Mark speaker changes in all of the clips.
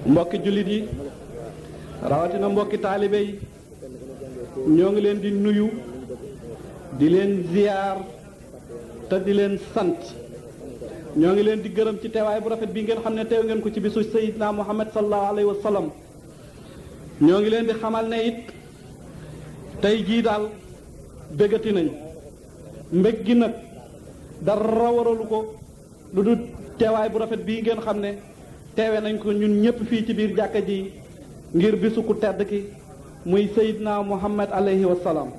Speaker 1: mbokki jullit yi rawatina mbokki taalibe yi ñoo ngi leen di nuyu di leen ziyaar te di leen sant ñoo ngi leen di gërëm ci teewaay bu rafet bi ngeen xam ne teew ngeen ko ci bisu Seydina Muhammad sallallahu alayhi wa sallam ñoo ngi leen di xamal ne it tey jii daal béggati nañ mbég gi nag dara waralu ko lu dul teewaay bu rafet bii ngeen xam ne teewe nañ ko ñun ñëpp fii ci biir jàkka ji ngir bisu ku tedd ki muy Seydina Muhammad alayhi wa salaam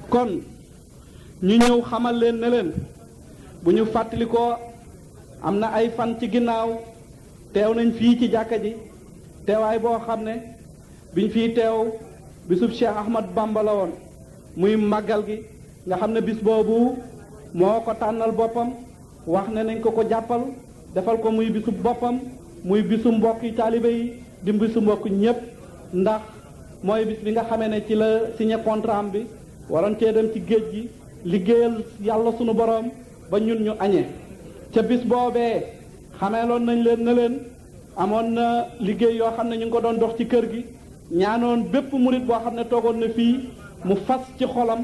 Speaker 1: kon ñu ñëw xamal leen ne leen bu ñu fàttalikoo am na ay fan ci ginnaaw teew nañ fii ci jàkka ji teewaay boo xam ne biñ fii teew bisub Cheikh Ahmad Bamba la woon muy màggal gi nga xam ne bis boobu moo ko tànnal boppam wax ne nañ ko jàppal defal ko muy bisub boppam muy bisu mbokki taalibe yi di bisu mbokk ñépp ndax mooy bis bi nga xamee ne ci la signé contrat am bi waroon cee dem ci géej gi liggéeyal yàlla sunu boroom ba ñun ñu añee ca bis boobee xameeloon nañ leen ne leen amoon na liggéey yoo xam ne ñu ngi ko doon dox ci kër gi ñaanoon bépp murit boo xam ne toogoon na fii mu fas ci xolam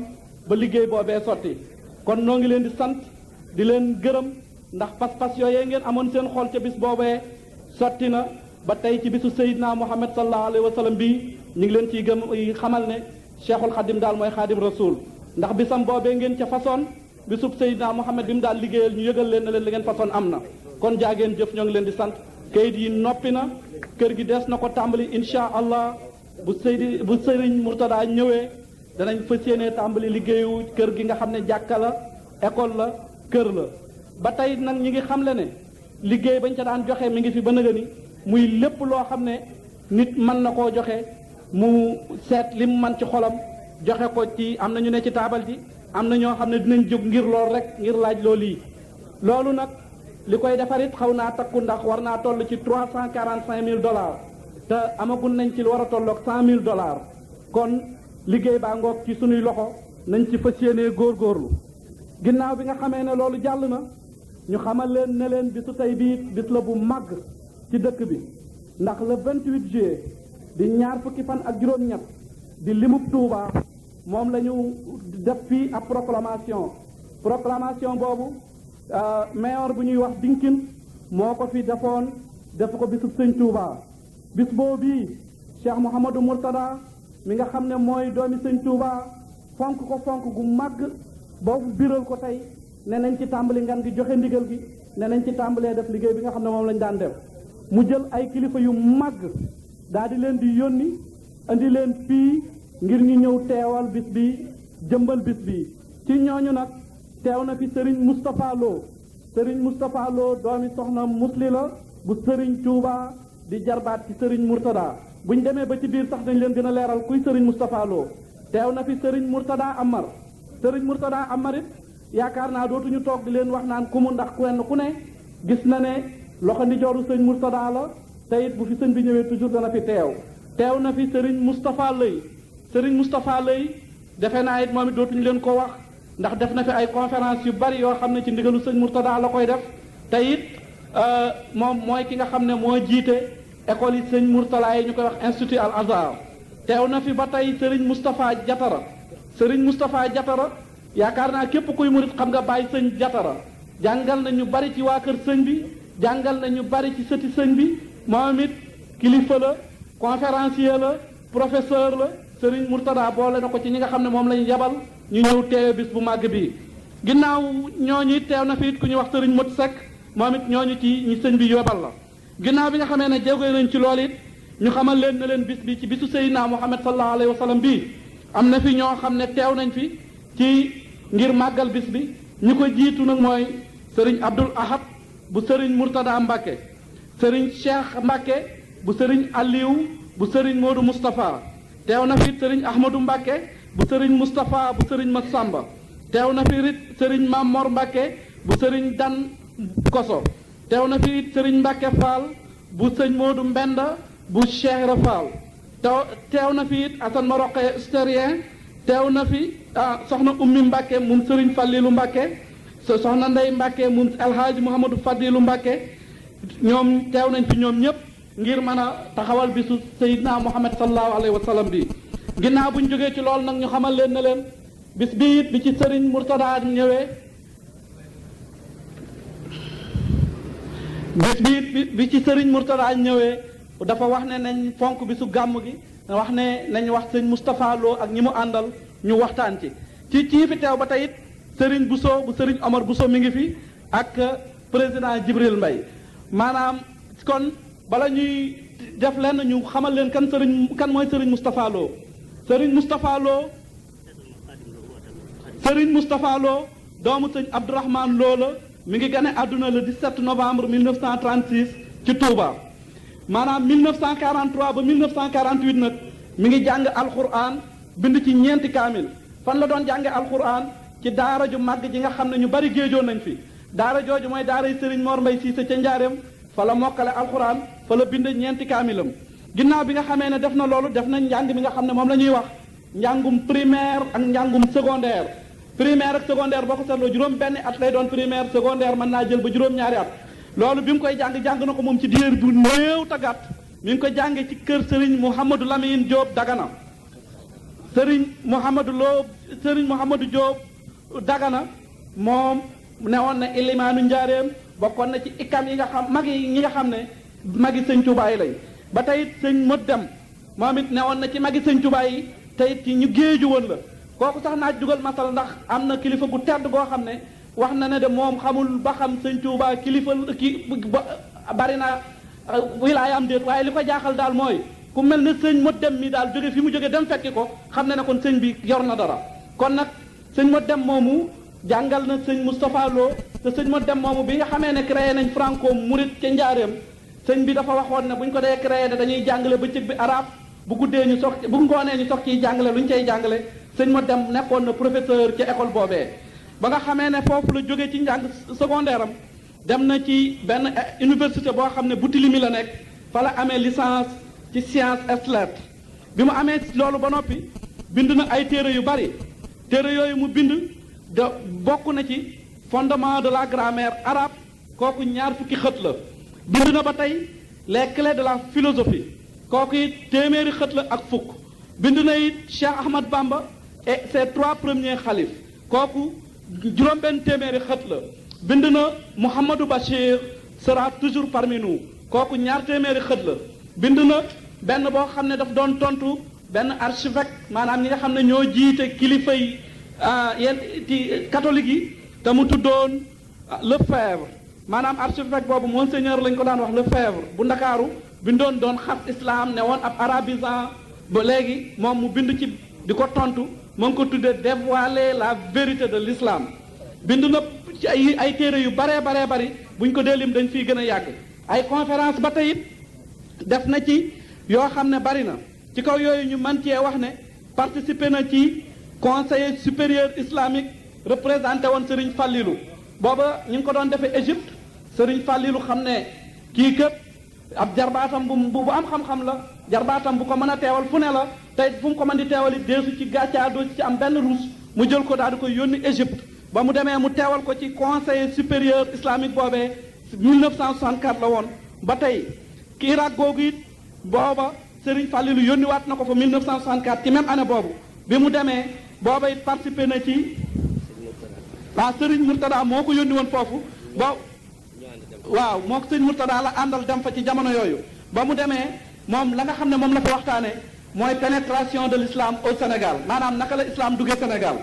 Speaker 1: ba liggéey boobee sotti kon noo ngi leen di sant di leen gërëm ndax pas-pas yooyee ngeen amoon seen xol ca bis boobee sotti na ba tey ci bisu Seydina Muhammad sallallahu alayhi wa sallam bii ñu ngi leen ciy gëm xamal ne Cheikhul Khadim daal mooy Khadim Rasoul ndax bisam boobee ngeen ca façon bisub Seydina Muhammad bi mu daal liggéeyal ñu yëgal leen ne leen li ngeen façon am na kon jaageen jëf ñoo ngi leen di sant kayit yi noppi na kër gi des na ko tàmbali insha allah bu Sëriñ Murtada ñëwee danañ fas yéenee tàmbali liggéeyu kër gi nga xam ne jàkka la école la kër la ba tey nag ñi ngi xamle ne liggéey bañ ca daan joxe mi ngi fi ba nëgëni muy lépp loo xam ne nit mën na koo joxe mu seet lim man ci xolam joxe ko ci am na ñu ne ci taabal ji am na ñoo xam ne dinañ jóg ngir lool rek ngir laaj loolu yi loolu nag li koy defarit xaw naa takku ndax war naa toll ci $345,000 te amagul nañ ci lu war a tolloog $100,000 kon liggéey baa ngoog ci sunuy loxo nañ ci fas yéenee góorgóorlu ginnaaw bi nga xamee ne loolu jàll na ñu xamal leen ne leen bisu tey bii bis la bu màgg ci dëkk bi ndax le 28 juillet di ñaar fukki fan ak juróom-ñett di limub Touba moom la ñu def fii ab proclamation boobu mayor bu ñuy wax Dinkin moo ko fi defoon def ko bisub sëñ Touba bis boobu bii Cheikh Mouhamadou Mourtada mi nga xam ne mooy doomi sëñ Touba fonk ko fonk gu màgg boobu biral ko tey ne nañ ci tàmbali ngan gi joxe ndigal gi ne nañ ci tàmbalee def liggéey bi nga xam ne moom lañ daan def mu jël ay kilifa yu màgg daal di leen di yónni andi leen fii ngir ñu ñëw teewal bis bi jëmbal bis bi ci ñooñu nag teew na fi Serigne Moustapha Lo doomi soxna musli la bu Serigne Touba di jarbaat ci Serigne Mourtada buñ demee ba ci biir sax dañ leen gën a leeral kuy Serigne Moustapha Lo teew na fi Serigne Mourtada Amar Serigne Mourtada Amar it yaakaar naa dootuñu toog di leen wax naan ku mu ndax kenn ku ne gis na ne loxo ndijooru sëñ Mourtada la te it bu fi sëñ bi ñëwee toujours dana fi teew na fi Serigne Moustapha Lay defe naa it moom it dootuñu leen ko wax ndax def na fi ay conférence yu bari yoo xam ne ci ndigalu sëñ Mourtada la koy def te it moom mooy ki nga xam ne moo jiite école yi sëñ Mourtada yi ñu koy wax institut Al Azhar teew na fi ba tey Serigne Moustapha Jatara yaakaar naa képp kuy murit xam nga bàyyi sëñ Jatara jàngal na ñu bari ci waa kër sëñ bi jàngal na ñu bari ci sëti sëñ bi moom it kilifa la conférencier la professeur la Serigne Mourtada boole na ko ci ñi nga xam ne moom lañu yabal ñu ñëw teewe bis bu màgg bii ginnaaw ñooñu it teew na fi it ku ñuy wax Serigne Mot Seck moom it ñooñu ci ñi sëñ bi yobal la ginnaaw bi nga xamee ne jéego nañ ci loolu it ñu xamal leen ne leen bis bi ci bisu Seydina Muhammad sallallahu alayhi wa sallam bii am na fi ñoo xam ne teew nañ fi ci ngir màggal bis bi ñu ko jiitu nag mooy Serigne Abdoul Ahad bu Serigne Mourtada Mbacke Serigne Cheikh Mbacke bu Serigne Aliou bu Serigne Modou Moustapha teew na fi Serigne Ahmadou Mbacke bu Serigne Moustapha bu Serigne Massamba teew na fi it Serigne Mamor Mbacke bu Serigne Dan Koso teew na fi it Serigne Mbacke Fall bu Serigne Modou Mbenda bu Cheikh Rafal teew na fi it Assane Maroqe Stérien teew na fi soxna Ummi Mbacke moom Serigne Fallilu Mbacke soxna Ndey Mbacke moom El Hadj Mouhamadou Fadilu Mbacke ñoom teew nañ fi ñoom ñëpp ngir mën a taxawal bisu Seydina Muhammad sallallahu alayhi wa sallam bi ginnaaw bu ñu jógee ci loolu nag ñu xamal leen ne leen bis bi it bi ci Serigne Mourtada ñëwee bis bi bi ci Serigne Mourtada ñëwee dafa wax ne nañ fonk bisu gàmm gi wax ne nañ wax sëñ Moustapha Lo ak ñi mu àndal ñu waxtaan ci fi teew ba tey it Serigne Bousso bu Serigne Omar Bousso mi ngi fi ak président Djibril Mbaye maanaam kon bala ñuy def lenn ñu xamal leen kan mooy Serigne Moustapha Lo Serigne Moustapha Lo Serigne Moustapha Lo doomu sëñ Abdourahmane Lo la mi ngi gane àdduna le 17 novembre 1936 ci Touba maanaam 1943 ba 1948 nag mi ngi jàng alquran bind ci ñeenti kaamil fan la doon jànge alquran ci daara ju màgg ji nga xam ne ñu bari géejoon nañ fi daara jooju mooy daara yi Serigne Mor Mbaye Cissé ca Njaareem fa la mokkale alquran fa la bind ñeenti kaamilam ginnaaw bi nga xamee ne def na loolu def na njàng mi nga xam ne moom la ñuy wax njàngum primaire ak njàngum secondaire primaire ak secondaire boo ko seetloo juróom benn at lay doon primaire secondaire mën naa jël ba juróom-ñaari at loolu bi mu koy jàng na ko moom ci diir bu néew taggat mi ngi ko jànge ci kër Serigne Mouhamadou Lamine Diop Dagana Serigne Mouhamadou Diop Dagana moom newoon na ilimaanu njaareem bokkoon na ci ikam yi nga xam mag yi ñi nga xam ne magi sëñ Touba yi lañ ba tey it sëñ Mod Dem moom it newoon na ci magi sëñ Touba yi tey ci ñu géeju woon la kooku sax naaj dugal masal ndax am na kilifa gu tedd goo xam ne wax na ne de moom xamul ba xam sëñ Touba kilifa ki bari na wilaayam déet waaye li ko jaaxal daal mooy ku mel ne sëñ Mod Dem mi daal jóge fi mu jóge dem fekki ko xam ne kon sëñ bi yor na dara kon nag sëñ Mod Dem moomu jàngal na sëñ Moustapha Lo te sëñ Mod Dem moomu bi nga xamee ne créé nañ franco murit ca njaareem sëñ bi dafa waxoon ne bu ñu ko dee créé de dañuy jàngale bëccëg bi arab bu guddee ñu soog bu ngoonee ñu soog ciy jàngale lu ñu cay jàngale sëñ Mod Dem nekkoon na professeur ca école boobee ba nga xamee ne foofu la jóge ci njàng secondaire am dem na ci benn université boo xam ne Boutilimmi la nekk fa la amee licence ci sciences et lettres bi mu amee loolu ba noppi bind na ay téere yu bari téere yooyu mu bind de bokk na ci fondement de la grammaire arabe kooku ñaar fukki xët la bind na ba tey les clés de la philosophie kooku it téeméeri xët la ak fukk bind na it Cheikh Ahmad Bamba et ses 3 premiers xalif kooku juróom-benn téeméeri xët la bind na Mouhamadou Bachir sera toujours parmi nous kooku ñaar téeméeri xët la bind na benn boo xam ne daf doon tontu benn archevêque maanaam ñi nga xam ne ñoo jiite kilifa yi yenn ci catholique yi te mu tuddoon Lefebvre maanaam archevêque boobu monseigneur lañ ko daan wax Lefebvre bu ndakaaru bindoon doon xas islam ne woon ab arabisant ba léegi moom mu bind ci di ko tontu moo ngi ko tuddee dévoiler la vérité de l'islam bind na ci ay téere yu baree bari buñ ko dee lim dañ fiy gën a yàgg ay conférence ba tey it def na ci yoo xam ne bari na ci kaw yooyu ñu mën cee wax ne participer na ci conseil supérieur islamique représenté woon Serigne Fallilou booba ñu ngi ko doon defee Égypte Serigne Fallilou xam ne kii kët ab jarbaatam bu am xam-xam la jarbaatam bu ko mën a teewal fu ne la tey fu mu ko mën di teewal it deesu ci gàccaa doo ci am benn ruus mu jël ko daal di koy yónni Égypte ba mu demee mu teewal ko ci conseil supérieur islamique boobee 1964 la woon ba tey ki Irak googu it booba Serigne Fallilou yónni waat na ko fa 1964 ci même année boobu bi mu demee booba it participé na ci waaw Serigne Mourtada moo ko yónni woon foofu ba waaw moo ko Serigne Mourtada la àndal dem fa ci jamono yooyu ba mu demee moom la nga xam ne moom la fa waxtaane mooy pénétration de l'islam au Sénégal maanaam naka la islam duggee Sénégal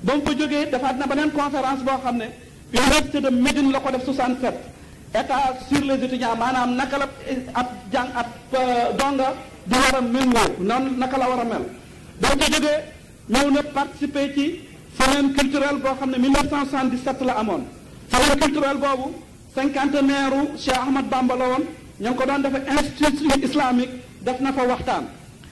Speaker 1: ba mu fa jógee defaat na beneen conférence boo xam ne université de Médine la ko def 67 état sur les étudiants maanaam naka la ab jàng ab donga di war a méngoo noonu naka la war a mel ba mu fa jógee ñëw na participer ci semaine culturelle boo xam ne 1977 la amoon semaine culturelle boobu cinquantenaire u Cheikh Ahmad Bamba la woon ñoo ngi ko doon defee institut islamique def na fa waxtaan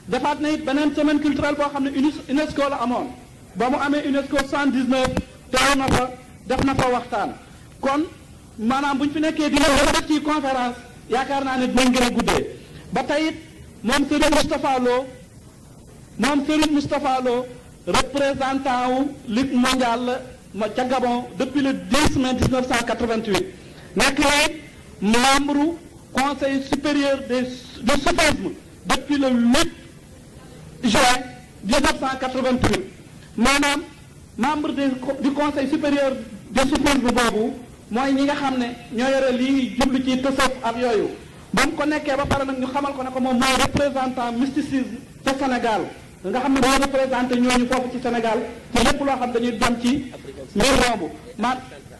Speaker 1: defaat na it beneen semaine culturelle boo xam ne UNESCO la amoon ba mu amee UNESCO 119 teew na fa def na fa waxtaan kon maanaam bu ñu fi nekkee dina war a def ci conférence yaakaar naa ne dinañ gën a guddee ba tey it moom Serigne Moustapha Lo représentant wu Ligue mondiale la ca Gabon depuis le 10 mai 1988 nekk it membre conseil supérieur du soufisme depuis le 8 juin 1988 maanaam membre du conseil supérieur du soufisme boobu mooy ñi nga xam ne ñoo yore lii jublu ci tasawuf ak yooyu ba mu ko nekkee ba pare nag ñu xamal ko ne ko moom mooy représentant mysticisme ca Sénégal nga xam ne moo représenté ñooñu foofu ci Sénégal ci lépp loo xam dañuy dem ci mbir boobu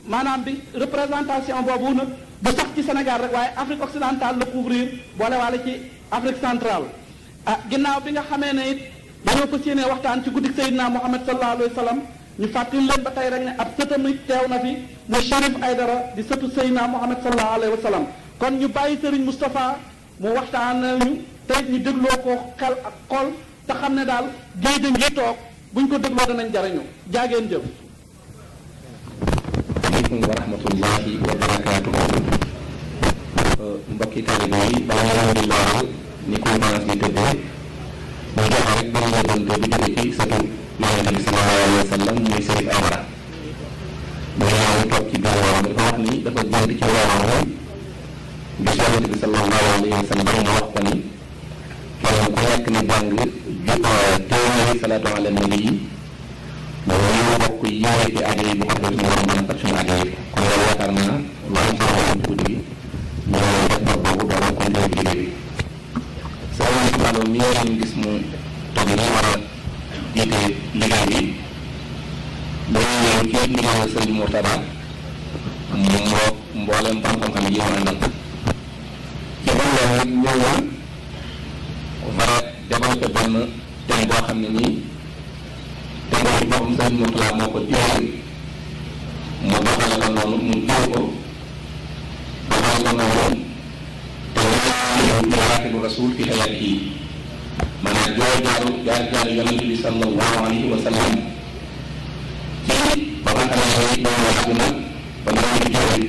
Speaker 1: maanaam bi représentation boobu nag du sax ci Sénégal rek waaye Afrique occidentale la couvrir boole waale ci Afrique centrale ginnaaw bi nga xamee ne it dañoo fas yéene waxtaan ci guddik Seydina Muhammad sallallahu alayhi wa sallam ñu fàttali leen ba tey rek ne ab sëtam it teew na fi muy Chérif Aïdara di sëtu Seydina Muhammad sallallahu alayhi wa sallam kon ñu bàyyi Serigne Moustapha mu waxtaanal ñu tey ñu dégloo ko xel ak xol te xam ne daal géej da ngi toog buñ ko dégloo danañ jariñu jaageen jëf.
Speaker 2: aleykum wa rahmatullahi wa barakaatuhu. Mbokki taalibe yi balaa nga leen di leeral ni conférence bi tëddee ñu joxe rek benn yëngante bu jóge ci sëtu Yonent bi sallallahu alayhi wa sallam muy Chérif Aïdara. mooy ñëw toog ci biir woon dafa wax ni dafa gént ci woon bi Yonent bi sallallahu alayhi wa sallam mu wax ko ni kenn ku nekk ni jàng téeméeri salaatu ala nabi yi ñu bokk yéene ci aajo yi bu ko defee ñu war a mën a faj suñu aajo yi kon loolu yaakaar naa lu am solo la ci guddi gi ñu def bopp boobu doon continuer liggéey bi soo leen si wàllu mi ngeen gis mu toog ni war a jiite liggéey bi dañuy ñëw ci ndigalu Sëriñ Mourtada mu mboolem xam-xam yi mu àndal ci ban loolu nag ñëw na war a développé benn thème boo xam ne nii te boo ci boppam Sëriñ Mourtada moo ko jiwal mu doxale ko noonu mu jiw ko doxale ko noonu te ñu maratibu rasul fi hayatihi maanaam jaar-jaaru yonent bi sallallahu alayhi wa sallam ci ba nga xamee ne moom la àdduna ba nga ñu jiwal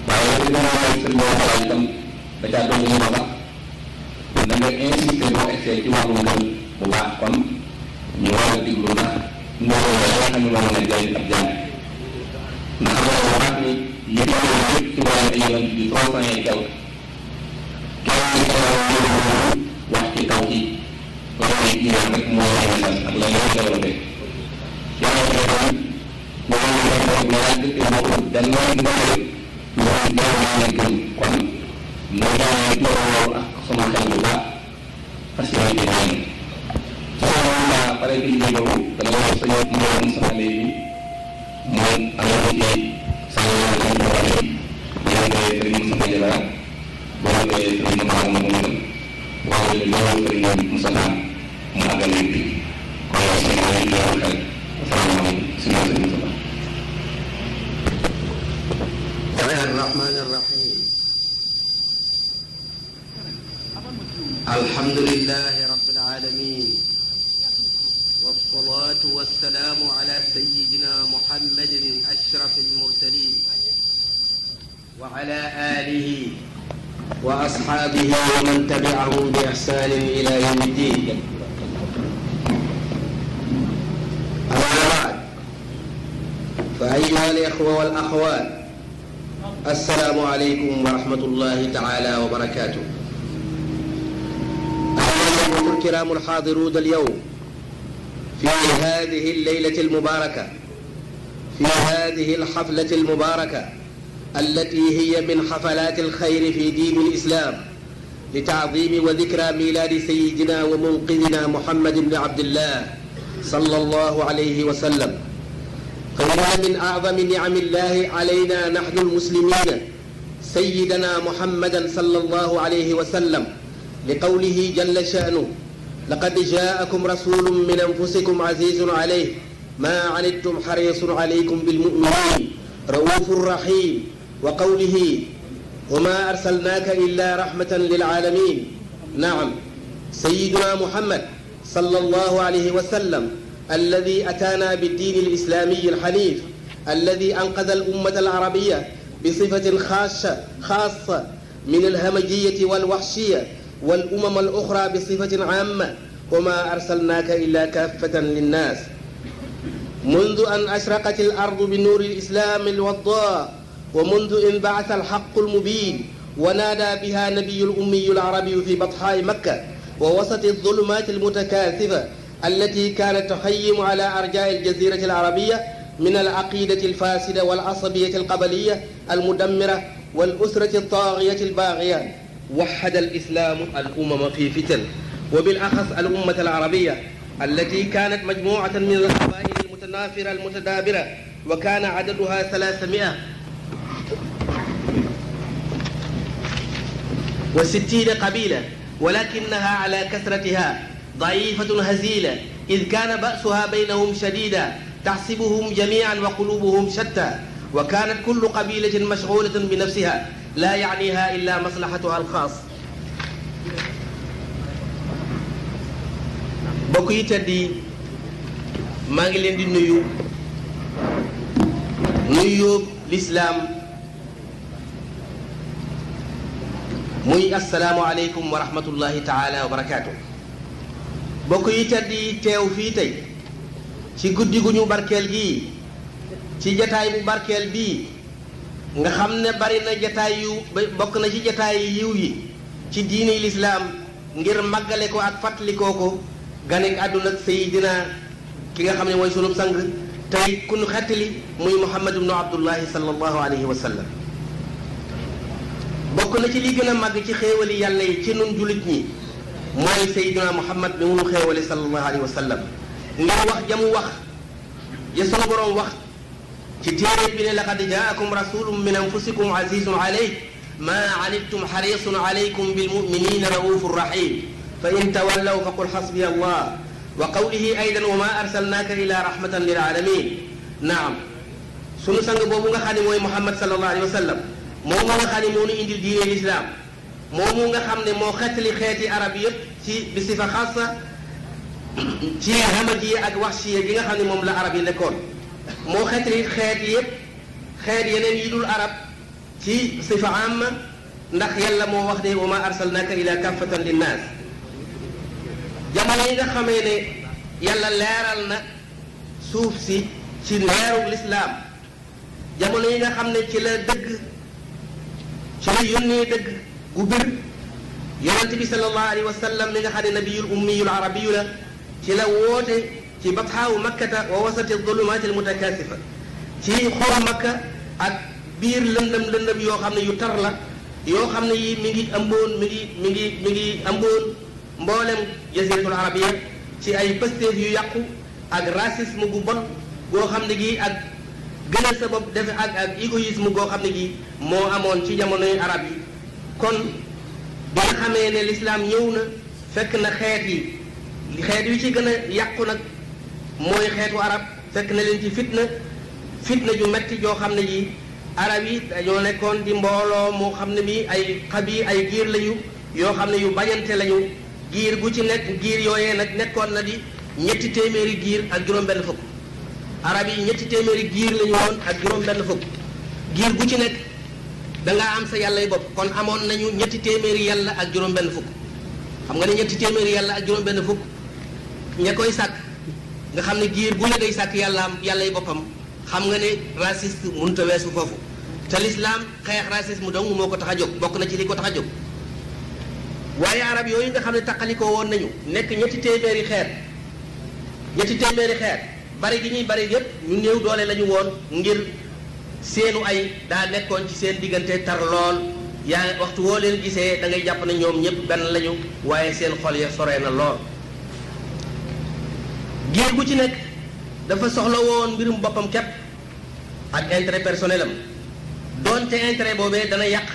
Speaker 2: waaye li nga xam ne Sëriñ Mourtada itam da caa doon ñu wax na nga insister boo egsee ci wàllu ngëm bu baax kon ñu war a diglu ndax ngëm la nga xam ne moo mën a jëriñ ab jàng ndax loolu wax ni li ma yëpp ci wàllu ay yoon bi 300 et quelque kenn wax ci kaw ci loolu ay iman rek moo war a message ak la ñuy développé yàlla ko doon ñu ngi leen di wax bu yàgg te moo benn ngëm ñoo jëriñ gëm kon moo jëriñ loolu ak sama xel bu baax parce que ay détails ci sama naa pare bi liggéey boobu dama wax sa ñoom mboolem sama léegi moom amoon ci sama ñoom sama mboolem yi ñu ngi koy Sëriñ Moustapha Diabara boo ngi koy Sëriñ Moustapha moom moom waaw ñu ñëw Sëriñ Moustapha mu àggale bi kon yow sama maa ngi ñëw xel asalaamaaleykum si ñoom Sëriñ Moustapha
Speaker 3: الرحمن الرحيم الحمد لله رب العالمين والصلاة والسلام على سيدنا محمد أشرف المرسلين وعلى آله وأصحابه ومن تبعهم بإحسان إلى يوم الدين أما بعد فأيها الإخوة والأخوات السلام عليكم ورحمة الله تعالى وبركاته. أيها الكرام الحاضرون اليوم في هذه الليلة المباركة في هذه الحفلة المباركة التي هي من حفلات الخير في دين الإسلام لتعظيم وذكرى ميلاد سيدنا ومنقذنا محمد بن عبد الله صلى الله عليه وسلم. فإن من أعظم نعم الله علينا نحن المسلمين سيدنا محمدا صلى الله عليه وسلم لقوله جل شأنه لقد جاءكم رسول من أنفسكم عزيز عليه ما عنتم حريص عليكم بالمؤمنين رؤوف رحيم وقوله وما أرسلناك إلا رحمة للعالمين. نعم سيدنا محمد صلى الله عليه وسلم الذي أتانا بالدين الإسلامي الحنيف الذي أنقذ الأمة العربية بصفة خاصة من الهمجية والوحشية والأمم الأخرى بصفة عامة وما أرسلناك إلا كافة للناس. منذ أن أشرقت الأرض بنور الإسلام الوضاء ومنذ انبعث الحق المبين ونادى بها نبي الأمي العربي في بطحاء مكة ووسط الظلمات المتكاثفة التي كانت تخيم على أرجاء الجزيرة العربية من العقيدة الفاسدة والعصبية القبلية المدمرة والأسرة الطاغية الباغية. وحد الإسلام الأمم في فتن، وبالأخص الأمة العربية التي كانت مجموعة من القبائل المتنافرة المتدابرة، وكان عددها 360 قبيلة، ولكنها على كثرتها ضعيفة هزيلة، إذ كان بأسها بينهم شديدا تحسبهم جميعا وقلوبهم شتى، وكانت كل قبيلة مشغولة بنفسها لا يعنيها إلا مصلحتها الخاص. bokk yi teddi maa ngi leen di nuyu lislaam muy assalaamu aleykum wa rahmatullahi taala wa barakaatu. bokk yi teddi teew fii tey ci guddi gu ñu barkeel gii, ci jataay bu barkeel bii nga xam ne bari na jataay yu bokk na ci jataay yiw yi ci diini lislaam ngir màggale ko ak fàttalikoo ko ganek àdduna ak Seydina ki nga xam ne mooy sunu sang tey ku ñu xettali muy Muhammad ibnu Abdullahi sallallahu alayhi wa sallam. bokk na ci li gën a màgg ci xéewali yàlla yi ci nun jullit ñi mooy Seydina Muhammad bi mu xéewale sallallahu alayhi wa sallam ngir wax jamu wax ya sunu boroom wax ci téere bi ne laqad jaakum rasulun min anfusikum azizun alayhi ma anittum harisun alaykum bil muminina raufur rahim fa in tawallaw faqul hasbiya allah wa qawlihi aydan wa ma arsalnaka ila rahmatan lil alamin. naam sunu sang boobu nga xam ne mooy Muhammad sallallahu alayhi wa sallam moom nga xam ne moo nu indil diine lislaam moomu nga xam ne moo xettali xeeti arab yëpp ci bi sifa xaasa ci hamajiya ak waxshiya gi nga xam ne moom la arab yi nekkoon, moo xettali xeet yëpp xeet yeneen yi dul arab ci sifa amma ndax yàlla moo wax ne wa ma arsalnaka ila kaffatan linnaas. jamono yi nga xamee ne yàlla leeral na suuf si ci leeru lislaam, jamono yi nga xam ne ci la dëgg ci la yónnee dëgg gu bir yonent bi sallallahu alayhi wa sallam mi nga xam ne nabiyul ummiyul arabiyu la ci la woote ci batxaawu makkata wa wasati dulumaati almutakasifa ci xolu makka ak biir lëndëm yoo xam ne yu tar la yoo xam ne yi mi ngi ëmboon mboolem jaziratul arabiya ci ay pësteef yu yàqu ak racisme gu bon goo xam ne gi ak gënal sa bopp defe ak égoïsme goo xam ne gi moo amoon ci jamonoy arab yi. kon bi nga xamee ne lislaam ñëw na fekk na xeet yi ci gën a yàqu nag mooy xeetu arab, fekk na leen ci fitna ju metti joo xam ne ji arab yi dañoo nekkoon di mbooloo moo xam ne bi ay giir lañu yoo xam ne yu bañante lañu. giir gu ci nekk giir yooyee nag nekkoon na di 300 giir ak juróom-benn fukk. arab yi 300 giir lañu woon ak juróom-benn fukk. giir gu ci nekk dangaa am sa yàllay bopp, kon amoon nañu 300 yàlla ak juróom-benn fukk. xam nga ne 300 yàlla ak juróom-benn fukk ña koy sàkk nga xam ne giir bu ne day sàkk yàllay boppam, xam nga ne raciste mënut a weesu foofu. te lislaam xeex racisme dong moo ko tax a jóg, bokk na ci li ko tax a jóg. waaye arab yooyu nga xam ne taqalikoo woon nañu nekk 300 xeet bari gi ñuy bari yépp ñu néew doole lañu woon ngir seenu ay daa nekkoon ci seen diggante tar lool. yaa waxtu woo leen gisee da ngay jàpp ne ñoom ñëpp benn lañu waaye seen xol ya sore na lool. giir gu ci nekk dafa soxla woon mbirum boppam képp ak intérêt personnel am, doonte intérêt boobee dana yàq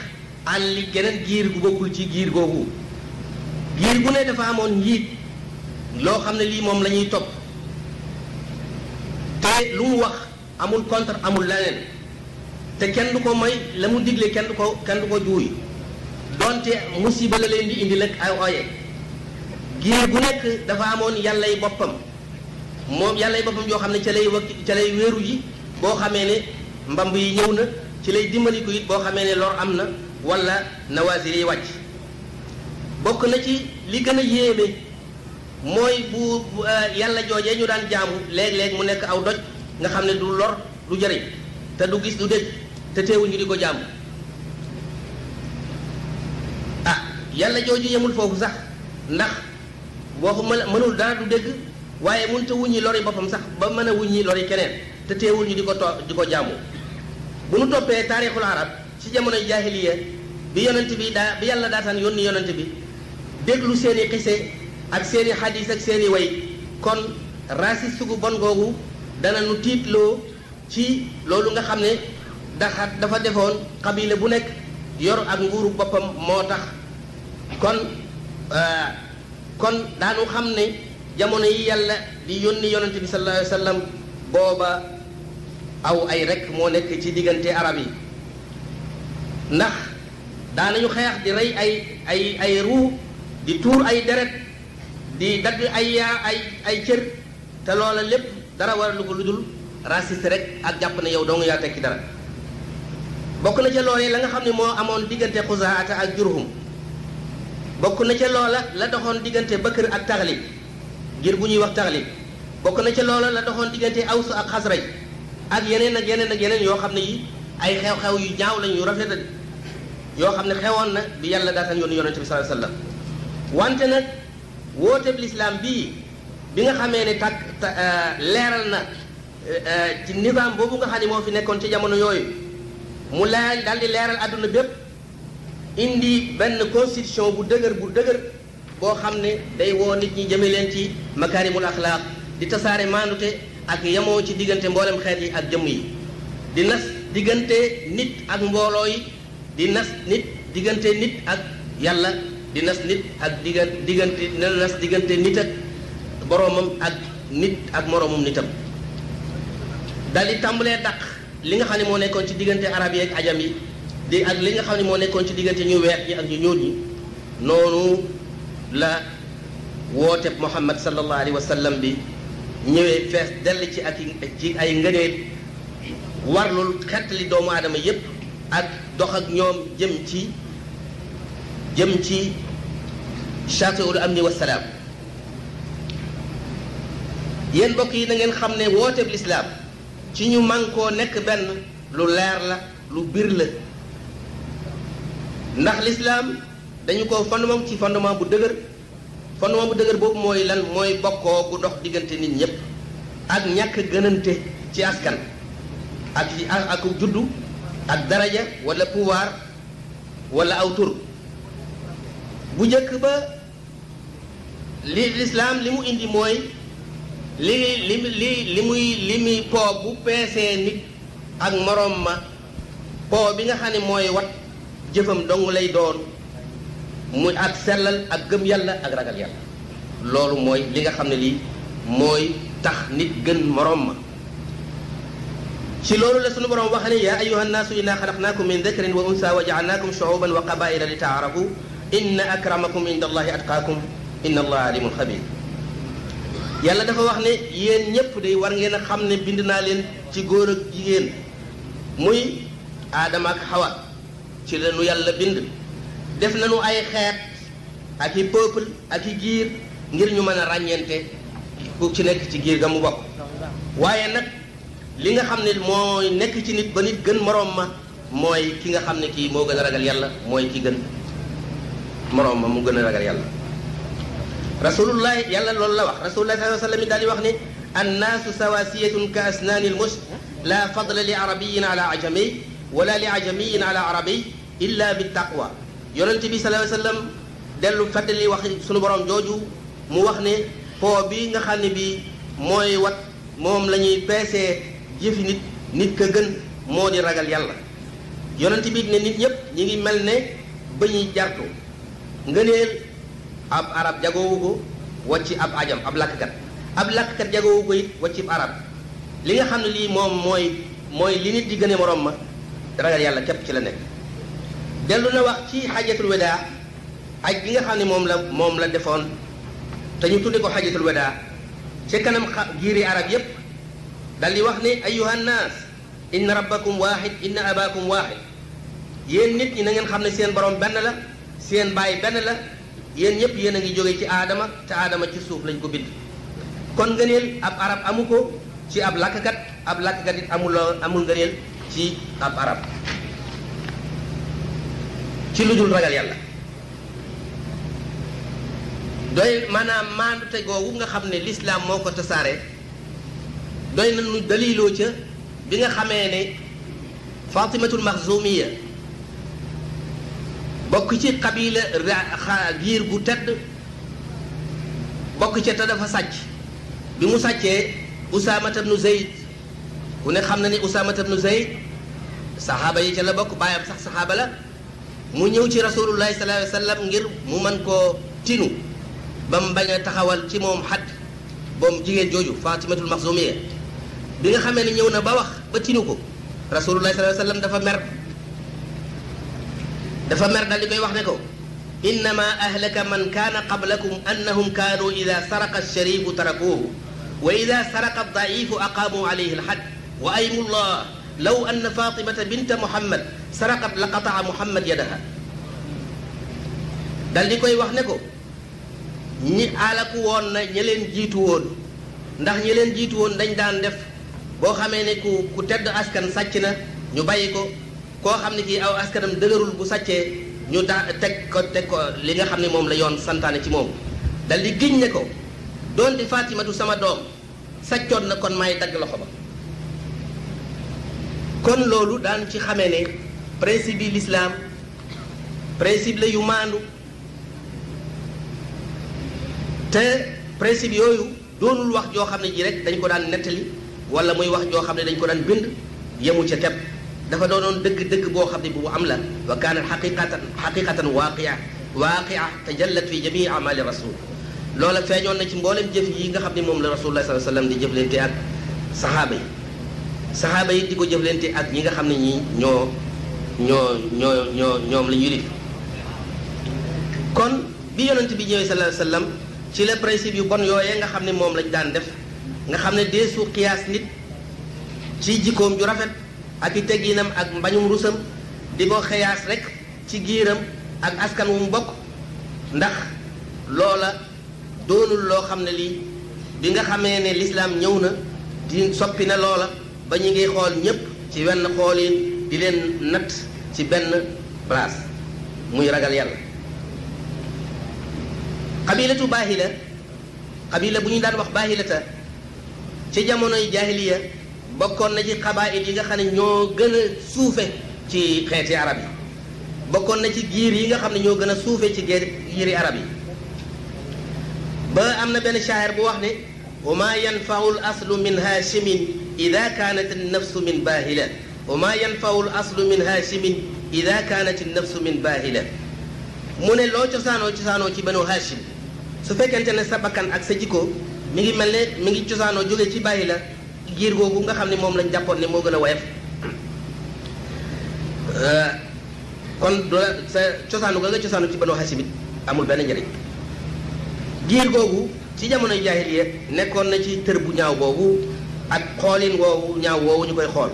Speaker 3: àlli geneen giir gu bokkul ci giir googu. giir gu ne dafa amoon njiit loo xam ne lii moom la ñuy topp te lu mu wax amul contre amul leneen, te kenn du ko moy la mu digle kenn du ko juuy, donte musiba la leen di indi nag ay oye. giir gu nekk dafa amoon yàllay boppam, moom yàllay boppam yoo xam ne ca lay wéeru ji boo xamee ne mbamb yi ñëw na, ci lay dimbali ko it boo xamee ne lor am na wala nawaasir yi wàcc. bokk na ci li gën a yéeme mooy bu yàlla joojee ñu daan jaamu léeg-léeg mu nekk aw doj nga xam ne du lor du jëriñ te du gis du dégg te teewul ñu di ko jaamu. yàlla jooju yemul foofu sax ndax waxuma mënul dara du dégg waaye mënut a wuññi lori boppam sax ba mën a wuññi lori keneen te teewul ñu di ko jaamu. bu nu toppee taarixul arab ci jamonoy jaahiliya bi yonent bi bi yàlla daataan yónni yonent bi déglu seeni xise ak seeni xadis ak seeni way kon raciste gu bon googu dana nu tiitloo ci loolu nga xam ne dafa defoon xabila bu nekk yor ak nguuru boppam moo tax kon daanu xam ne jamono yi yàlla di yónni yonent bi sallallahu alayhi wa sallam booba aw ay rek moo nekk ci diggante arab yi ndax daanañu xeex di rey ay ruu di tuur ay deret di dagg ay cër te loola lépp dara waralu ko lu dul raciste rek ak jàpp ne yow dong yaa tekki dara bokk na ca loolee la nga xam ne moo amoon diggante Xuzaata ak Jurhum bokk na ca loola la doxoon diggante Bakr ak Taxlib ngir bu ñuy wax Taxlib bokk na ca loola la doxoon diggante Aws ak Xasraj ak yeneen ak yeneen ak yeneen yoo xam ne yi ay xew-xew yu ñaaw lañ yu rafet yoo xam ne xewoon na bi yàlla daataan yoonu yonente bi sallallahu alayhi wasallam wante nag wooteeb lislaam bii bi nga xamee ne leeral na ci nizaam boobu nga xam ne moo fi nekkoon ci jamono yooyu mu laaj daal di leeral àdduna bépp indi benn constitution bu dëgër boo xam ne day woo nit ñi jëme leen ci makaarimul axlaaq di tasaare maandute ak yemoo ci diggante mboolem xeet yi ak jëmm yi di nas diggante nit ak mbooloo yi di nas nit diggante nit ak yàlla di nas nit ak diggante nit ak boroomam ak nit ak moroomum nitam dal di tàmbalee dàq li nga xam ne moo nekkoon ci diggante arab yi ak ajam yi di ak li nga xam ne moo nekkoon ci diggante ñu weex ñi ak ñu ñuul ñi noonu la wooteeb Muhammad sallallahu alayhi wa sallam bi ñëwee fees dell ci ay ngëneel warlul xettali doomu aadama yépp ak dox ak ñoom jëm ci shaati'ul amni wa salaam yéen mbokk yi na ngeen xam ne wooteeb lislaam ci ñu mànkoo nekk benn lu leer la lu bir la ndax lislaam dañu ko fondement ci fondement bu dëgër boobu mooy lan mooy bokkoo gu dox diggante nit ñëpp ak ñàkk gënante ci askan ak juddu ak daraja wala pouvoir wala aw tur bu njëkk ba lislaam li mu indi mooy li muy po bu peesee nit ak moroom ma po bi nga xam ne mooy wat jëfam dong lay doon muy ak sellal ak gëm yàlla ak ragal yàlla loolu mooy li nga xam ne lii mooy tax nit gën moroom ma ci loolu la sunu borom wax ne yaa ayyuha nnaasu inna xalaqnaakum min dakarin wa unsa wa jaalnaakum shuuban wa qabaila li taarafu inna akramakum inda allahi atqaakum inna allaha alimun xabir yàlla dafa wax ne yéen ñëpp de war ngeen a xam ne bind naa leen ci góor ak jigéen muy aadama ak xawa ci la nu yàlla bind def nañu ay xeet ak i peuple ak i giir ngir ñu mën a ràññeente ku ci nekk ci giir ga mu bokk waaye nag li nga xam ne mooy nekk ci nit ba nit gën moroom ma mooy ki nga xam ne kii moo gën a ragal yàlla mooy ki gën moroom ma mu gën a ragal yàlla rasulullah yàlla loolu la wax rasulullah sallallahu alayhi wa sallam daal di wax ne annaasu sawasiyatun ka asnaanil mus la fadla li arabiyin ala ajami wala li ajamiyin ala arabi illa bi taqwa yonent bi sallallahu alayhi wa sallam dellu fàttali wax sunu borom jooju mu wax ne po bi nga xam ne bi mooy wat moom la ñuy peesee jëfi nit ka gën moo di ragal yàlla yonent bi ne nit ñëpp ñi ngi mel ne ba ñuy jartu ngëneel ab arab jagoowu ko wacci ab ajam ab làkkkat jagoowu ko it wacci ab arab li nga xam ne lii moom mooy li nit di gëne moroom ma ragal yàlla képp ci la nekk dellu na wax ci xajatul wadaa aj gi nga xam ne moom la defoon te ñu tudde ko xajatul wadaa ci kanam giiri arab yépp dal di wax ne ayuha nnaas inna rabbakum waaxid inna abaakum waaxid yéen nit ñi na ngeen xam ne seen borom benn la seen baay benn la yéen ñëpp yéen a ngi jóge ci aadama te aadama ci suuf lañ ko bind kon ngëneel ab arab amu ko ci ab làkkkat it amul ngëneel ci ab arab ci lu dul ragal yàlla doy maanaam maandute googu nga xam ne lislaam moo ko tasaare doy na nu daliloo ca bi nga xamee ne Fatimatul Maxzumiya bokk ci qabila giir gu tedd bokk ca te dafa sàcc bi mu sàccee Usaamata bnu Zayd ku ne xam na ni Usaamata bnu Zayd saxaaba yi ca la bokk baayam sax saxaaba la mu ñëw ci rasulullahi sallallahu alayhi wa sallam ngir mu mën koo tinu ba mu bañ a taxawal ci moom xadd boom jigéen jooju Fatimatul Maxzumiya bi nga xamee ne ñëw na ba wax ba tinu ko rasulullahi sallallahu alayhi wa sallam dafa mer dal di koy wax ne ko innama ahlaka man kaana qablakum annahum kaanu ida saraqa alsharifu tarakuuhu wa ida saraqa aldaifu aqaamu alayhi alxadd wa aymullah law anna fatimata binta muhammad saraqat la qataa muhammad yadaha dal di koy wax ne ko ñi alaku woon na ña leen jiitu woon ndax ñi leen jiitu woon dañ daan def boo xamee ne ku tedd askan sàcc na ñu bàyyi ko koo xam ne kii aw askanam dëgërul bu sàccee ñu teg ko li nga xam ne moom la yoon santaane ci moom dal di giñ ne ko doonte Fatimatu sama doom sàccoon na kon maay dagg loxo ba kon loolu daan ci xamee ne principe yi l'islam principe la yu maandu te principe yooyu doonul wax joo xam ne ji rek dañ ko daan nettali wala muy wax joo xam ne dañ ko daan bind yemu ca teb dafa doonoon dëgg-dëgg boo xam ne bu am la wa kaanat xaqiqatan waaqia tajallat fi jamii amali rasul loola feeñoon na ci mboolem jëf yi nga xam ne moom la rasulullah sallallahu alayhi wasallam di jëflante ak saxaaba yi di ko jëflante ak ñi nga xam ne ñi ñoom la ñu def kon bi yonent bi ñëwee sallallahu alayhi wasallam ci la principe yu bon yooyee nga xam ne moom lañ daan def nga xam ne deesu qiyaas nit ci jikkoom ju rafet ak i tegginam ak mbañum rusam di ko xiyaas rek ci giiram ak askan wu mu bokk ndax loola doonul loo xam ne lii bi nga xamee ne lislaam ñëw na di soppi na loola ba ñu ngi xool ñépp ci wenn xoolin di leen natt ci benn place muy ragal yàlla xabilatu baahila xabila bu ñu daan wax baahilata ci jamonoy jaahiliya bokkoon na ci xabaayil yi nga xam ne ñoo gën a suufe ci xeeti arab yi bokkoon na ci giir yi nga xam ne ñoo gën a suufe ci giiri arab yi ba am na benn shaa'ir bu wax ne wa maa yanfau l aslu min haashimin ida kaanat annafsu min baahila wa maa yanfau l aslu min haashimin ida kaanat annafsu min baahila mu ne loo cosaanoo ci banu haashim su fekkente ne sa bakkan ak sa jikko mi ngi mel ne mi ngi cosaanoo jóge ci baahila giir googu nga xam ne moom lañ jàppoon ne moo gën a woyof kon sa cosaanu ga nga cosaanu ci banu haashim it amul benn njëriñ giir googu ci jamonoy jaahiliya nekkoon na ci tër bu ñaaw boobu ak xoolin woowu ñaaw woowu ñu koy xool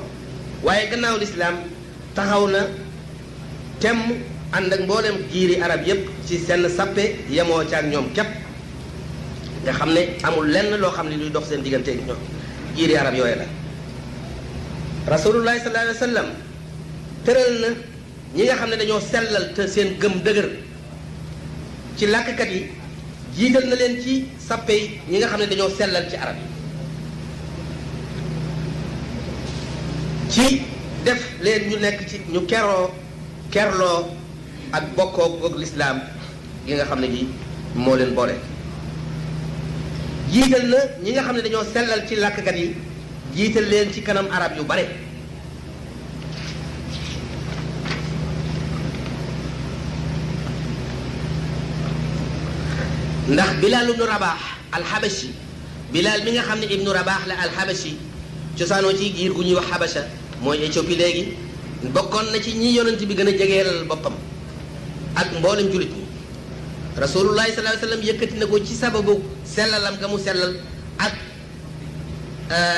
Speaker 3: waaye gannaaw lislaam taxaw na temm ànd ak mboolem giiri arab yépp ci seen sappe yemoo ca ak ñoom képp nga xam ne amul lenn loo xam ne luy dox seen diggante ak ñoom giiri arab yooyu la rasulullahi sallallahu alayhi wa sallam tëral na ñi nga xam ne dañoo sellal te seen gëm dëgër ci làkkat yi jiital na leen ci sappe yi ñi nga xam ne dañoo sellal ci arab yi ci def leen ñu nekk ci ñu kerloo ak bokkoo goog lislaam gi nga xam ne gi moo leen boole jiital na ñi nga xam ne dañoo sellal ci làkkat yi jiital leen ci kanam arab yu bare ndax Bilaal ibnu Rabaax alxabashi Bilaal mi nga xam ne ibnu Rabaax la alxabashi cosaanoo ci giir gu ñuy wax xabasha mooy Éthiopie léegi bokkoon na ci ñi yonent bi gën a jegeelal boppam ak mboolem jullit ñi rasulullahi sallallahu alayhi wa sallam yëkkati na ko ci sababu sellalam ga mu sellal ak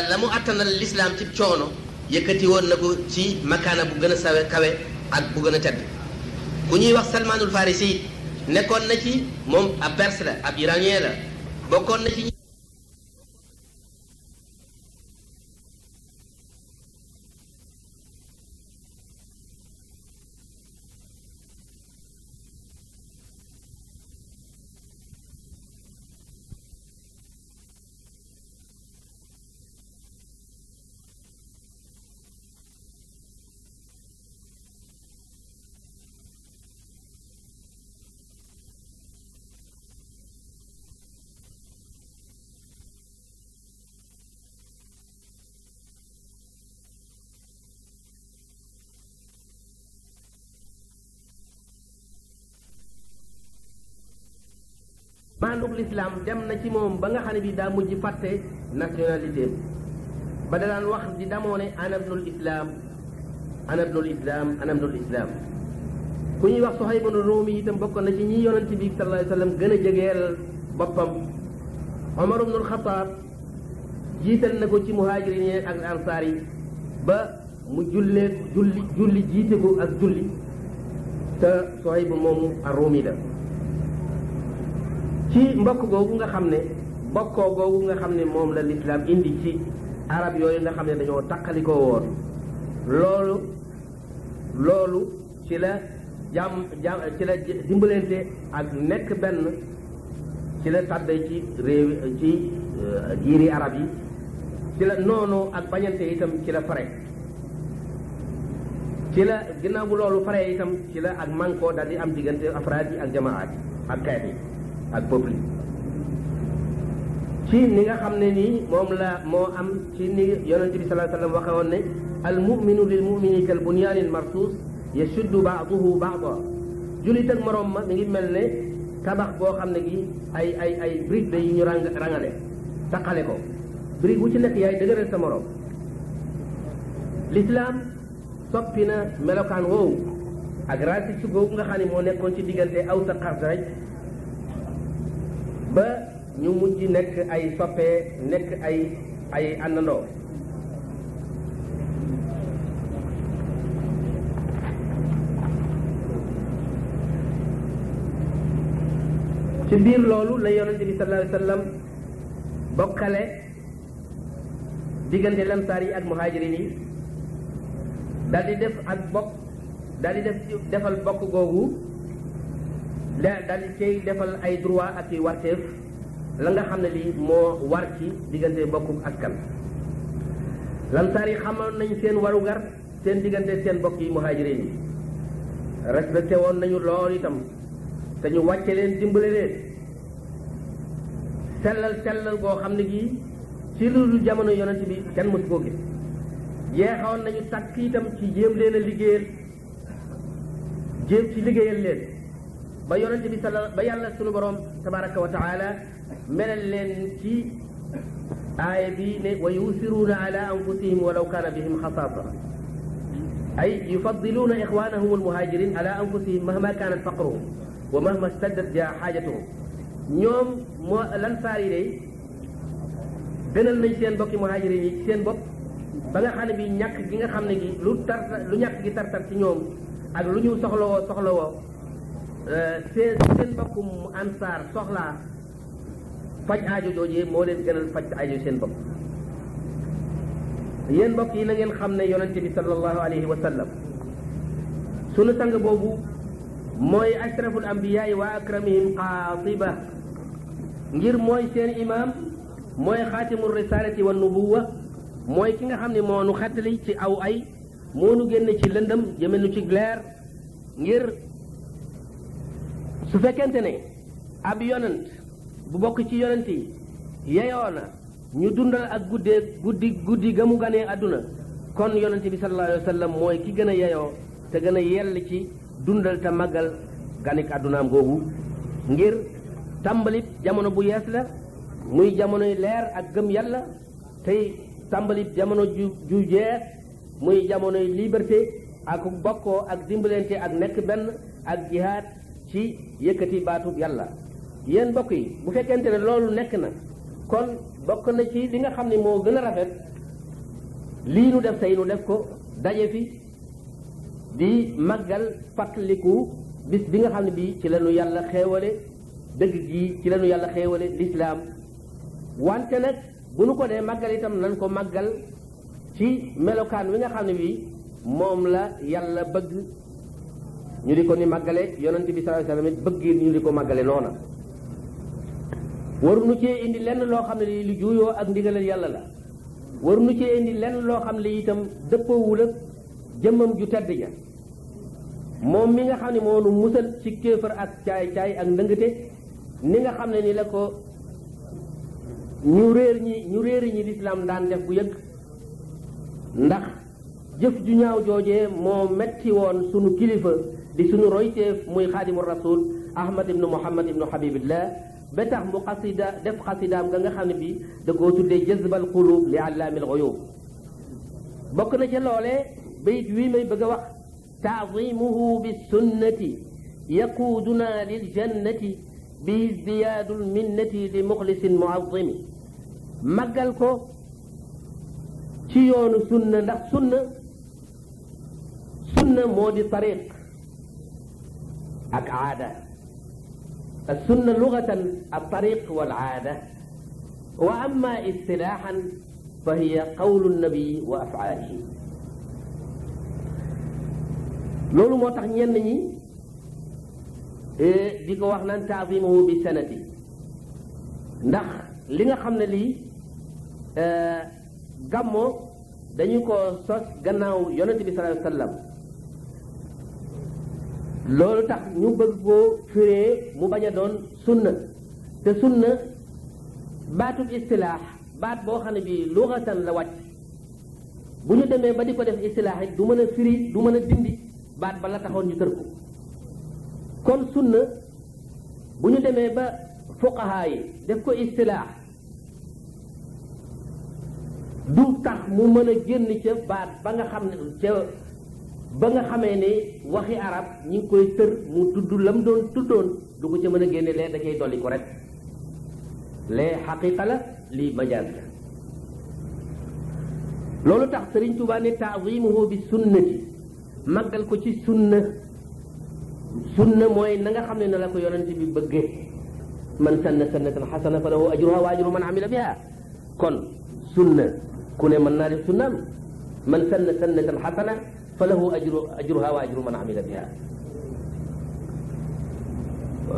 Speaker 3: la mu attanal lislaam ci coono yëkkati woon na ko ci makaana bu gën a kawe ak bu gën a tedd ku ñuy wax Salmaanul Farisi nekkoon na ci moom ab perse la ab iranien la bokkoon na ci maanduk lislaam dem na ci moom ba nga xam ne bi daa mujj fàtte nationalité ba da daan wax di damoo ne ana ibnul islaam ana ibnul islaam ana ibnul islaam ku ñuy wax Suhayb ibn Rumi itam bokkoon na ci ñi yonent bi sallallahu alayhi wa sallam gën a jegeel boppam Omar ibnul Xataab jiital na ko ci muhaajirin yi ak ansaar yi ba mu julli jiite ko ak julli te Suhayb moomu ar-Rumi la ci mbokk googu nga xam ne bokkoo googu nga xam ne moom la lislaam indi ci arab yooyu nga xam ne dañoo taqalikoo woon loolu ci la ci la dimbalante ak nekk benn ci la tàbbee ci réew ci giiri arab yi ci la noonu ak bañante itam ci la fare ci la ginnaaw bu loolu fare itam ci la ak manko daal di am diggante afraad yi ak jamaat yi ak xeet yi ak peuple yi ci ni nga xam ne nii moom la moo am ci ni yonent bi sallallahu alayhi wa sallam waxe woon ne al muminu lil mumini kal bunyaanil marsuus yashuddu ba'duhu ba'dan jullit ak moroom ma mi ngi mel ne tabax boo xam ne gi ay brique la yu ñu rangale taqale ko brique bu ci nekk yaay dëgëral sa moroom l'islam soppi na melokaan woowu ak rasis googu nga xam ne moo nekkoon ci diggante Aws ak Xasraj ba ñu mujj nekk ay soppee nekk ay àndandoo ci biir loolu la yonente bi sallallahu alayhi wa sallam bokkale diggante lamsaar yi ak muhaajirin yi daal di def ak bokk daal di defal bokk googu daal di cay defal ay droit ak i warteef la nga xam ne lii moo war ci diggante bokku askan lamsaar yi xamoon nañ seen warugar seen diggante seen bokk yi muhaajirin yi respecté woon nañu lool itam te ñu wàcce leen dimbale leen sellal goo xam ne gii ci lu jamono yonent bi kenn mësu koo gis jeexoon nañu takk itam ci jéem leen a liggéeyal jéem ci liggéeyal leen ba yonent bi ba yàlla sunu borom tabaraka wa taala melal leen ci aaya bi ne wa yusiruuna ala anfusihim walaw kaana bihim xasaasa ay yufaddiluuna ixwaanahum almuhaajirin ala anfusihim mahma kaanat faqruhum wa mahma staddat ja xaajatuhum ñoom moo lansaar yi day gënal nañ seen bokki muhaajirin yi ci seen bopp ba nga xam ne bi ñàkk gi nga xam ne gi lu ñàkk gi tartar ci ñoom ak lu ñu soxlawoo seen bokkum ansaar soxlaa faj aajo joojee moo leen gënal faj aajo seen bopp yéen mbokk yi na ngeen xam ne yonente bi sallallahu alayhi wa sallam sunu sang boobu mooy ashraful anbiyaa wa akramihim qaatiba ngir mooy seen imaam mooy xaatimul risalati wa nubuwa mooy ki nga xam ne moo nu xettali ci aw ay moo nu génn ci lëndëm jëme nu ci leer ngir su fekkente ne ab yonent bu bokk ci yonent yi yeyoo na ñu dundal ak guddi ga mu ganee àdduna kon yonent bi sallallahu alayhi wa sallam mooy ki gën a yeyoo te gën a yell ci dundal te màggal ganik àddunaam googu ngir tàmbalit jamono bu yees la muy jamonoy leer ak gëm yàlla tey tàmbalit jamono ju jeex muy jamonoy liberté ak bokkoo ak dimbalante ak nekk benn ak jihaad ci yëkkati baatub yàlla yéen mbokk yi bu fekkente ne loolu nekk na kon bokk na ci li nga xam ne moo gën a rafet lii nu def tey nu def ko daje fi di màggal fàttaliku bis bi nga xam ne bii ci la nu yàlla xeewale dëgg gi ci la nu yàlla xeewale lislaam wante nag bu nu ko dee màggal itam nan ko màggal ci melokaan wi nga xam ne bii moom la yàlla bëgg ñu di ko ni màggale yonent bi sallallahu alayhi wasallam it bëgg ñu di ko màggale noona waruñu cee indi lenn loo xam ne lii lu juuyoo ak ndigalal yàlla la waruñu cee indi lenn loo xam ne itam dëppoowul ak jëmmam ju tedd ja moom mi nga xam ne moo nu musal ci kéefër ak caay ak ndëngate ni nga xam ne ni la ko ñu réeri ñi lislaam daan def bu yëg ndax jëf ju ñaaw joojee moo metti woon sunu kilifa di sunu royteef muy xaadimu rasul ahmad ibnu muhammad ibnu habibillah
Speaker 4: ba tax mu xasida def xasidaam ga nga xam ne bii da koo tuddee jazbal qulub li allaamil ghuyub bokk na ca loolee bayit wii may bëgg a wax taazimuhu bisunnati yaquuduna liljannati bi izdiyaadul minnati li muxlisin muazimi màggal ko ci yoonu sunna ndax sunna moo di tariq ak aada السنة لغة الطريق والعادة وأما اصطلاحا فهي قول النبي وأفعاله loolu moo tax ñenn ñi di ko wax naan taazimuhu bi sanati ndax li nga xam ne lii gàmmo dañu ko sos gannaaw yonente bi sallallahu alayhi wa sallam loolu tax ñu bëgg koo firee mu bañ a doon sunna te sunna baatub istilaax baat boo xam ne bii luxatan la wàcc bu ñu demee ba di ko def istilaax it du mën a firi du mën a dindi baat ba la taxoon ñu tër ko kon sunna bu ñu demee ba fuqahaa yi def ko istilaax du tax mu mën a génn ca baat ba nga xam ne ca ba nga xamee ne waxi arab ñi ngi koy tër mu tudd lam doon tuddoon du ko ca mën a génne lee da cay dolli ko rek lee xaqiqa la lii majaaz la loolu tax Sëriñ Tuubaa ne taazimuhu bi sunnati màggal ko ci sunna mooy na nga xam ne na la ko yonent bi bëggee man sanna sannatan xasana fa lahu ajruha wa ajru man amila biha kon sunna ku ne mën naa def sunnaam man sanna sannatan xasana fa lahu ajruha wa ajru man amila biha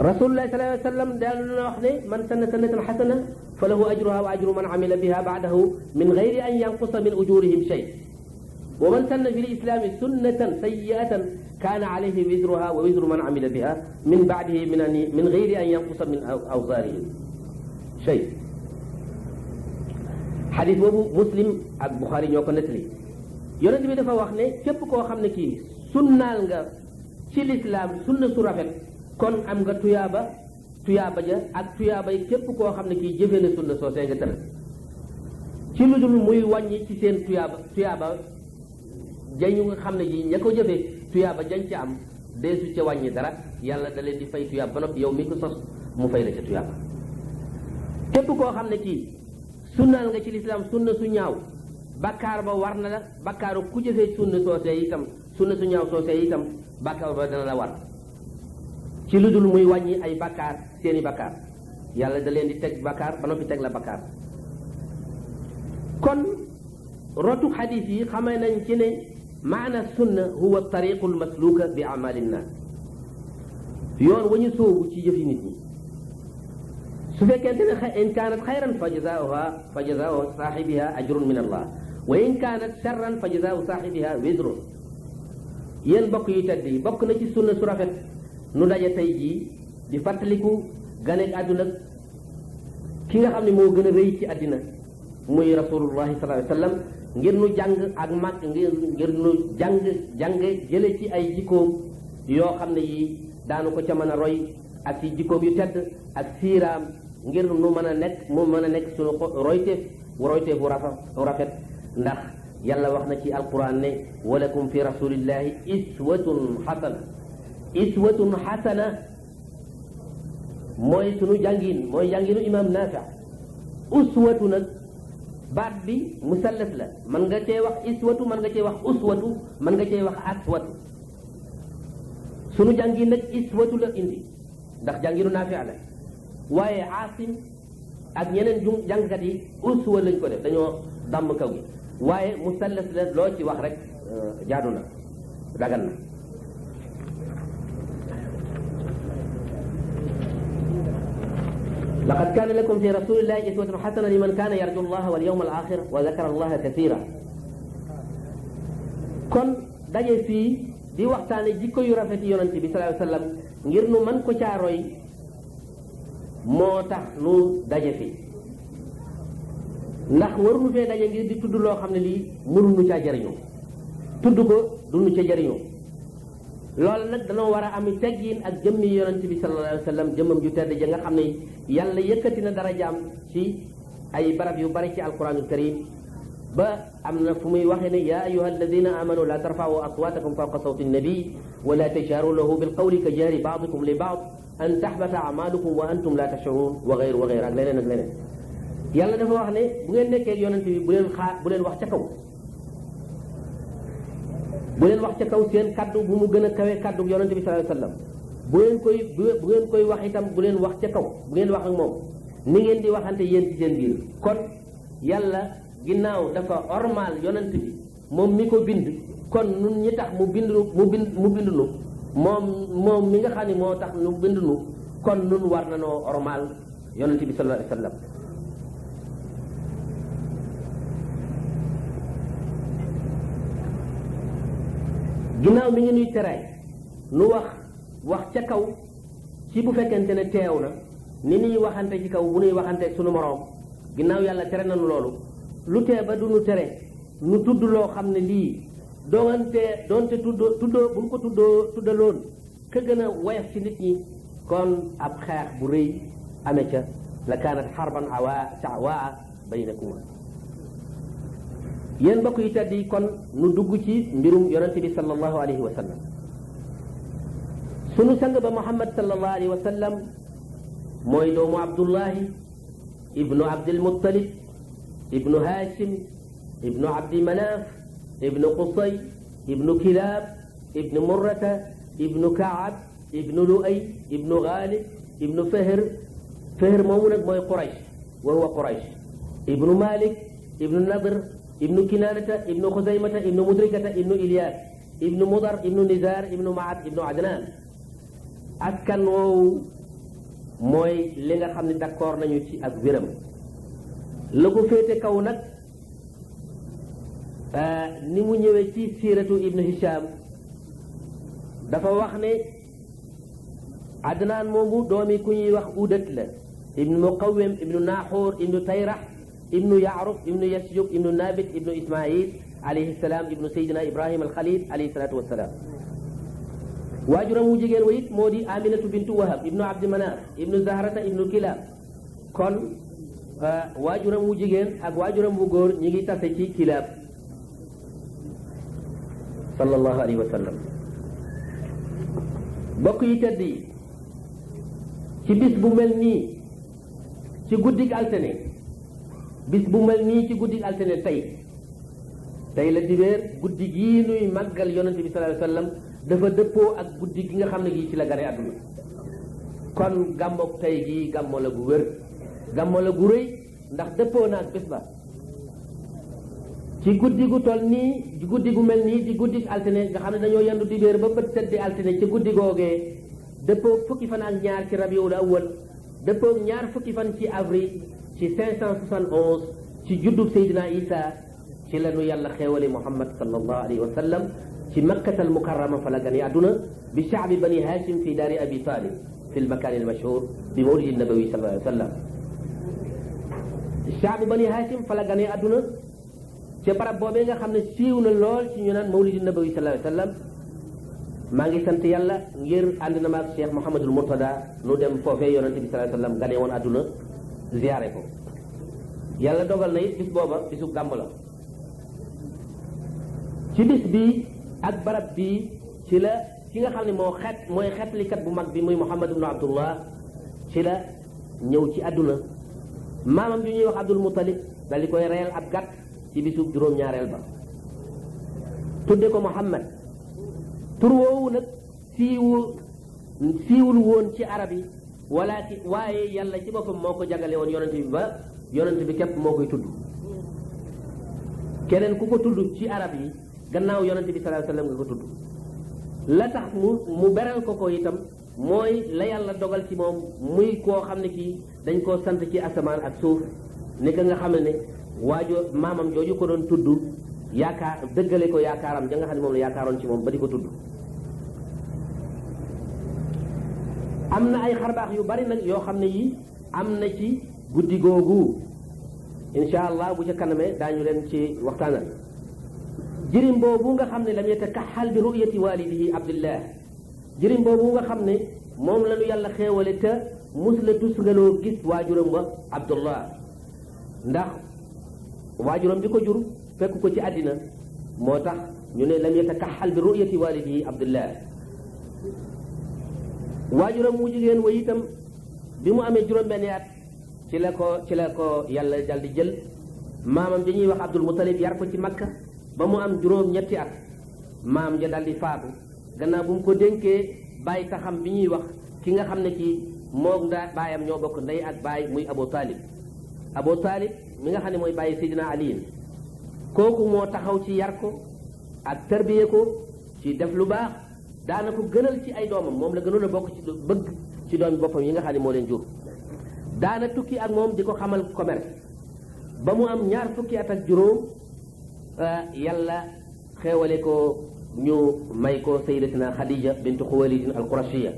Speaker 4: rasulullah sallallahu alayhi wa sallam daal na wax ne man sanna sannatan xasana fa lahu ajruha wa ajru man amila biha baadahu min gayri an yanqusa min ujurihim shay wa man sanna fi lislami sunnatan sayyi'atan kaana alayhi wizruha wa wizru man amila biha min baadihi min gayri an yanqusa min awzaarihim shay xadis boobu muslim ak buxaari ñoo ko nettali yonent bi dafa wax ne képp koo xam ne kii sunnaal nga ci lislaam sunna su rafet kon am nga tuyaaba ja ak tuyaaba yi képp koo xam ne kii jëfee na sunna soosee nga tëral ci lu dul muy wàññi ci seen tuyaaba jañu nga xam ne ji ña ko jëfee tuyaaba jañ ca am deesu ca wàññi dara yàlla da leen di fay tuyaaba ba noppi yow mi ko sos mu fay la ca tuyaaba képp koo xam ne kii sunnaal nga ci lislaam sunna su ñaaw bakkaar ba war na la bakkaaru ku jëfee sunna soosee itam sunna su ñaaw soosee itam bakkaar ba dana la war ci lu dul muy wàññi ay bakkaar seeni bakkaar yàlla da leen di teg bakkaar ba noppi teg la bakkaar kon rotu xadiis yi xamee nañ ci ne maana sunna huwa tariqu lmasluuka bi amali nnaas yoon wa ñu sóobu ci jëfi nit ñi su fekkente ne in kaanat xayran fa jazaau saaxibiha ajrun min allah wa in kaanat sharran fa jazaau saaxibiha wizrun yéen bokk yu tedd yi bokk na ci sunna su rafet nu daje tey jii di fàttaliku ganeeg àdduna ki nga xam ne moo gën a rëy ci àddina muy rasulullahi sallallahu alayhi wa sallam ngir nu jàng ak mag ngir nu jànge jële ci ay jikkoom yoo xam ne yi daanu ko ca mën a roy ak ci jikkoom yu tedd ak siiraam ngir nu mën a nekk suñu royteef bu rafet ndax yàlla wax na ci alquran ne walakum fi rasulillahi iswatun xasana mooy sunu jànginu imam Naafi uswatu nag baat bi musallas la mën nga cee wax iswatu mën nga cee wax uswatu mën nga cee wax aswatu sunu jàngin nag iswatu la indi ndax jànginu Naafi la waaye Aasim ak ñeneen jàngkat yi uswa lañ ko def dañoo dàmm kaw gi waaye musallas la loo ci wax rek jaadu na dagan na laqad kaana lakum fi rasulillahi iswatun xasana liman kaana yarju allaha wal yawma al axir wa dakara allaha kasira kon daje fii di waxtaane jikko yu rafet yi yonent bi sallallahu alayhi wa sallam ngir nu mën ko caaroy moo tax nu daje fi ndax waruñu fee daje ngir di tudd loo xam ne lii mënuñu caa jariñoo tudd ko duñu ca jariñoo loolu nag danoo war a am teggiin ak jëmmi yonent bi sallallahu alayhi wa sallam jëmmam ju tedd ja nga xam ne yàlla yëkkati na darajaam ci ay barab yu bari ci alquranul karim ba am na fu muy waxee ne yaa ayuha alladina amanu la tarfa'u aswatakum fawqa sawti nabi wa la tajharu lahu bilqawli ka jahri ba'dikum li ba'd an tahbata a'malukum wa antum la tash'urun wa ghayr ak leneen ak leneen yàlla dafa wax ne bu ngeen nekkee yonent bi bu leen wax ca kaw bu leen wax ca kaw seen kaddu bu mu gën a kawe kaddu yonent bi sallallahu alayhi wasallam bu ngeen koy wax itam bu leen wax ca kaw bu ngeen wax ak moom ni ngeen di waxante yéen ci seen biir kon yàlla ginnaaw dafa ormal yonent bi moom mi ko bind kon nun ñi tax mu bind nu moom mi nga xam ne moo tax nu bind nu kon nun war na noo ormal yonent bi sallallahu alayhi wasallam ginnaaw mi ngi nuy teraay nu wax ca kaw ci bu fekkente ne teew na ni ñuy waxante ci kaw bu nuy waxante sunu moroom ginnaaw yàlla tere nañu loolu lu tee ba du nu tere nu tudd loo xam ne lii doonte tuddoo bu ñu ko tuddaloon ka gën a woyof ci nit ñi kon ab xeex bu rëy amee ca la kaanat xarban awaa baynakum yéen mbokk yi tedd yi kon nu dugg ci mbirum yonente bi sallallahu alayhi wa sallam sunu sang ba Muhammad sallallahu alayhi wa sallam mooy doomu Abdullahi ibnu Abdil Muttalib ibnu Hashim ibnu Abdi Manaf ibnu Qusay ibnu Kilab ibnu Murrata ibnu Kaab ibnu Lu'ay ibnu Ghalib ibnu Fihr moomu nag mooy Quraysh wa huwa Quraysh ibnu Malik ibnu Nadr ibnu Kinaanata ibnu Xuzaymata ibnu Mudrikata ibnu Ilyas ibnu Mudar ibnu Nizar ibnu Maad ibnu Adnan askan woowu mooy li nga xam ne d'accord nañu ci ak wéram la ko féete kaw nag ni mu ñëwee ci siiratu ibnu Hisham dafa wax ne Adnaan moomu doomi ku ñuy wax Udat la ibnu Muqawwim ibnu Naxuur ibnu Tayrax ibnu Yaaruf ibnu Yasjub ibnu Nabit ibnu Ismail alayhi salaam ibnu Seydina Ibrahima al-Khalil alayhi salaatu wa salaam waajuram wu jigéen wa it moo di Aminatu bintu Wahab ibnu Abdi Manaf ibnu Zahrata ibnu Kilab kon waajuram wu jigéen ak waajuram wu góor ñi ngi tase ci Kilab sallallahu alayhi wa sallam bokk yi tedd yi ci bis bu mel nii ci guddig altine bis bu mel nii ci guddig altine tey la dibéer guddi gii nuy màggal yonente bi sallallahu alayhi wa sallam dafa dëppoo ak guddi gi nga xam ne gii ci la gane àdduna kon gàmmoog tey gii gàmmo la gu wér gàmmo la gu rëy ndax dëppoo na ak bis ba ci guddi gu toll nii guddi gu mel nii di guddi altine nga xam ne dañoo yendu dibéer ba bët seddi altine ci guddi googee dëppoo fukki fan ak ñaar ci rabiul awwal dëppoo ñaar fukki fan ci avril ci 571 ci juddub Seydina Isa ci la nu yàlla xéewale Muhammad sallallahu alayhi wa sallam ci makkatal mukarrama fa la gane àdduna bi shaabi bani hashim fi daari abi talib fi lmakaan almashhur bi mawlidi nabawi sallallahu alayhi wa sallam shaabi bani hashim fa la gane àdduna ca barab boobee nga xam ne siiw na lool ci ñu naan mawlidi nabawi sallallahu alayhi wa sallam maa ngi sant yàlla ngir ànd na ma ak Cheikh Mouhamadul Mourtada nu dem foofee yonente bi sallallahu alayhi wa sallam gane woon àdduna ziyaare ko yàlla dogal na it bis booba bisu gàmm la ci bis bi ak barab bi ci la ki nga xam ne mooy xetlikat bu mag bi muy Muhammad ibnu Abdullah ci la ñëw ci àdduna maamam ju ñuy wax Abdul Muttalib dal di koy reyal ab gàtt ci bisu juróom-ñaareel ba tudde ko Muhammad tur woowu nag siiwul woon ci arab yi waaye yàlla ci boppam moo ko jagale woon yonent bi ba yonent bi képp moo koy tudd keneen ku ko tudd ci arab yi gannaaw yonent bi sallallahu alayhi wasallam nga ko tudd la tax mu beral ko itam mooy la yàlla dogal ci moom muy koo xam ne kii dañ koo sant ci asamaan ak suuf ni ka nga xam ne maamam jooju ko doon tudd yaakaar dëggale ko yaakaaram ja nga xam ne moom la yaakaaroon ci moom ba di ko tudd am na ay xarbaax yu bari nag yoo xam ne yi am na ci guddi googu insha allah bu ca kanamee daañu leen ci waxtaanal jirim boobu nga xam ne lam yatakaxal bi ru'yati walidihi Abdullah jirim boobu nga xam ne moom la ñu yàlla xéewale te mus la tusngaloo gis waajuram wa Abdullah ndax waajuram bi ko jur fekk ko ci àddina moo tax ñu ne lam yatakaxal bi ru'yati walidihi Abdullah waajuram mu jigéen wa itam bi mu amee juróom-benni at ci la ko yàlla dal di jël maamam dañuy wax Abdul Muttalib yar ko ci Makka ba mu am juróom-ñetti at maam ja dal di faatu gannaaw bu mu ko dénkee bàyyi taxam bi ñuy wax ki nga xam ne ci moom baayam ñoo bokk ndey ak baay muy Abu Talib mi nga xam ne mooy bàyyi Seydina Ali kooku moo taxaw ci yar ko ak tarbiye ko ci def lu baax daana ko gënal ci ay doomam moom la gënoon a bokk ci bëgg ci doomi boppam yi nga xam ne moo leen jur daana tukki ak moom di ko xamal commerce ba mu am 2 fukki at ak juróom yàlla xeewale ko ñu may ko sayyidatina Khadija bintu Khuwaylid al-Qurashiyya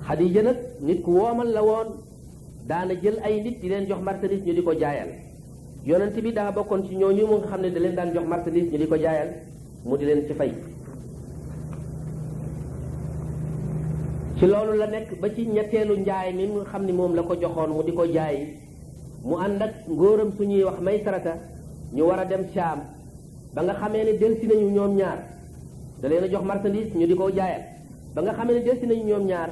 Speaker 4: Khadija nag nit ku woomal la woon daana jël ay nit di leen jox marchandise ñu di ko jaayal yonent bi daa bokkoon ci ñooñu mu nga xam ne da leen daan jox marchandise ñu di ko jaayal mu di leen ci fay ci loolu la nekk ba ci ñetteelu njaay mi nga xam ni moom la ko joxoon mu di ko jaay mu ànd ak ngóoram suñuy wax Maysarata ñu war a dem Shaam ba nga xamee ne delsi nañu ñoom ñaar da leen a jox marchandise ñu di ko jaayal ba nga xamee ne delsi nañu ñoom ñaar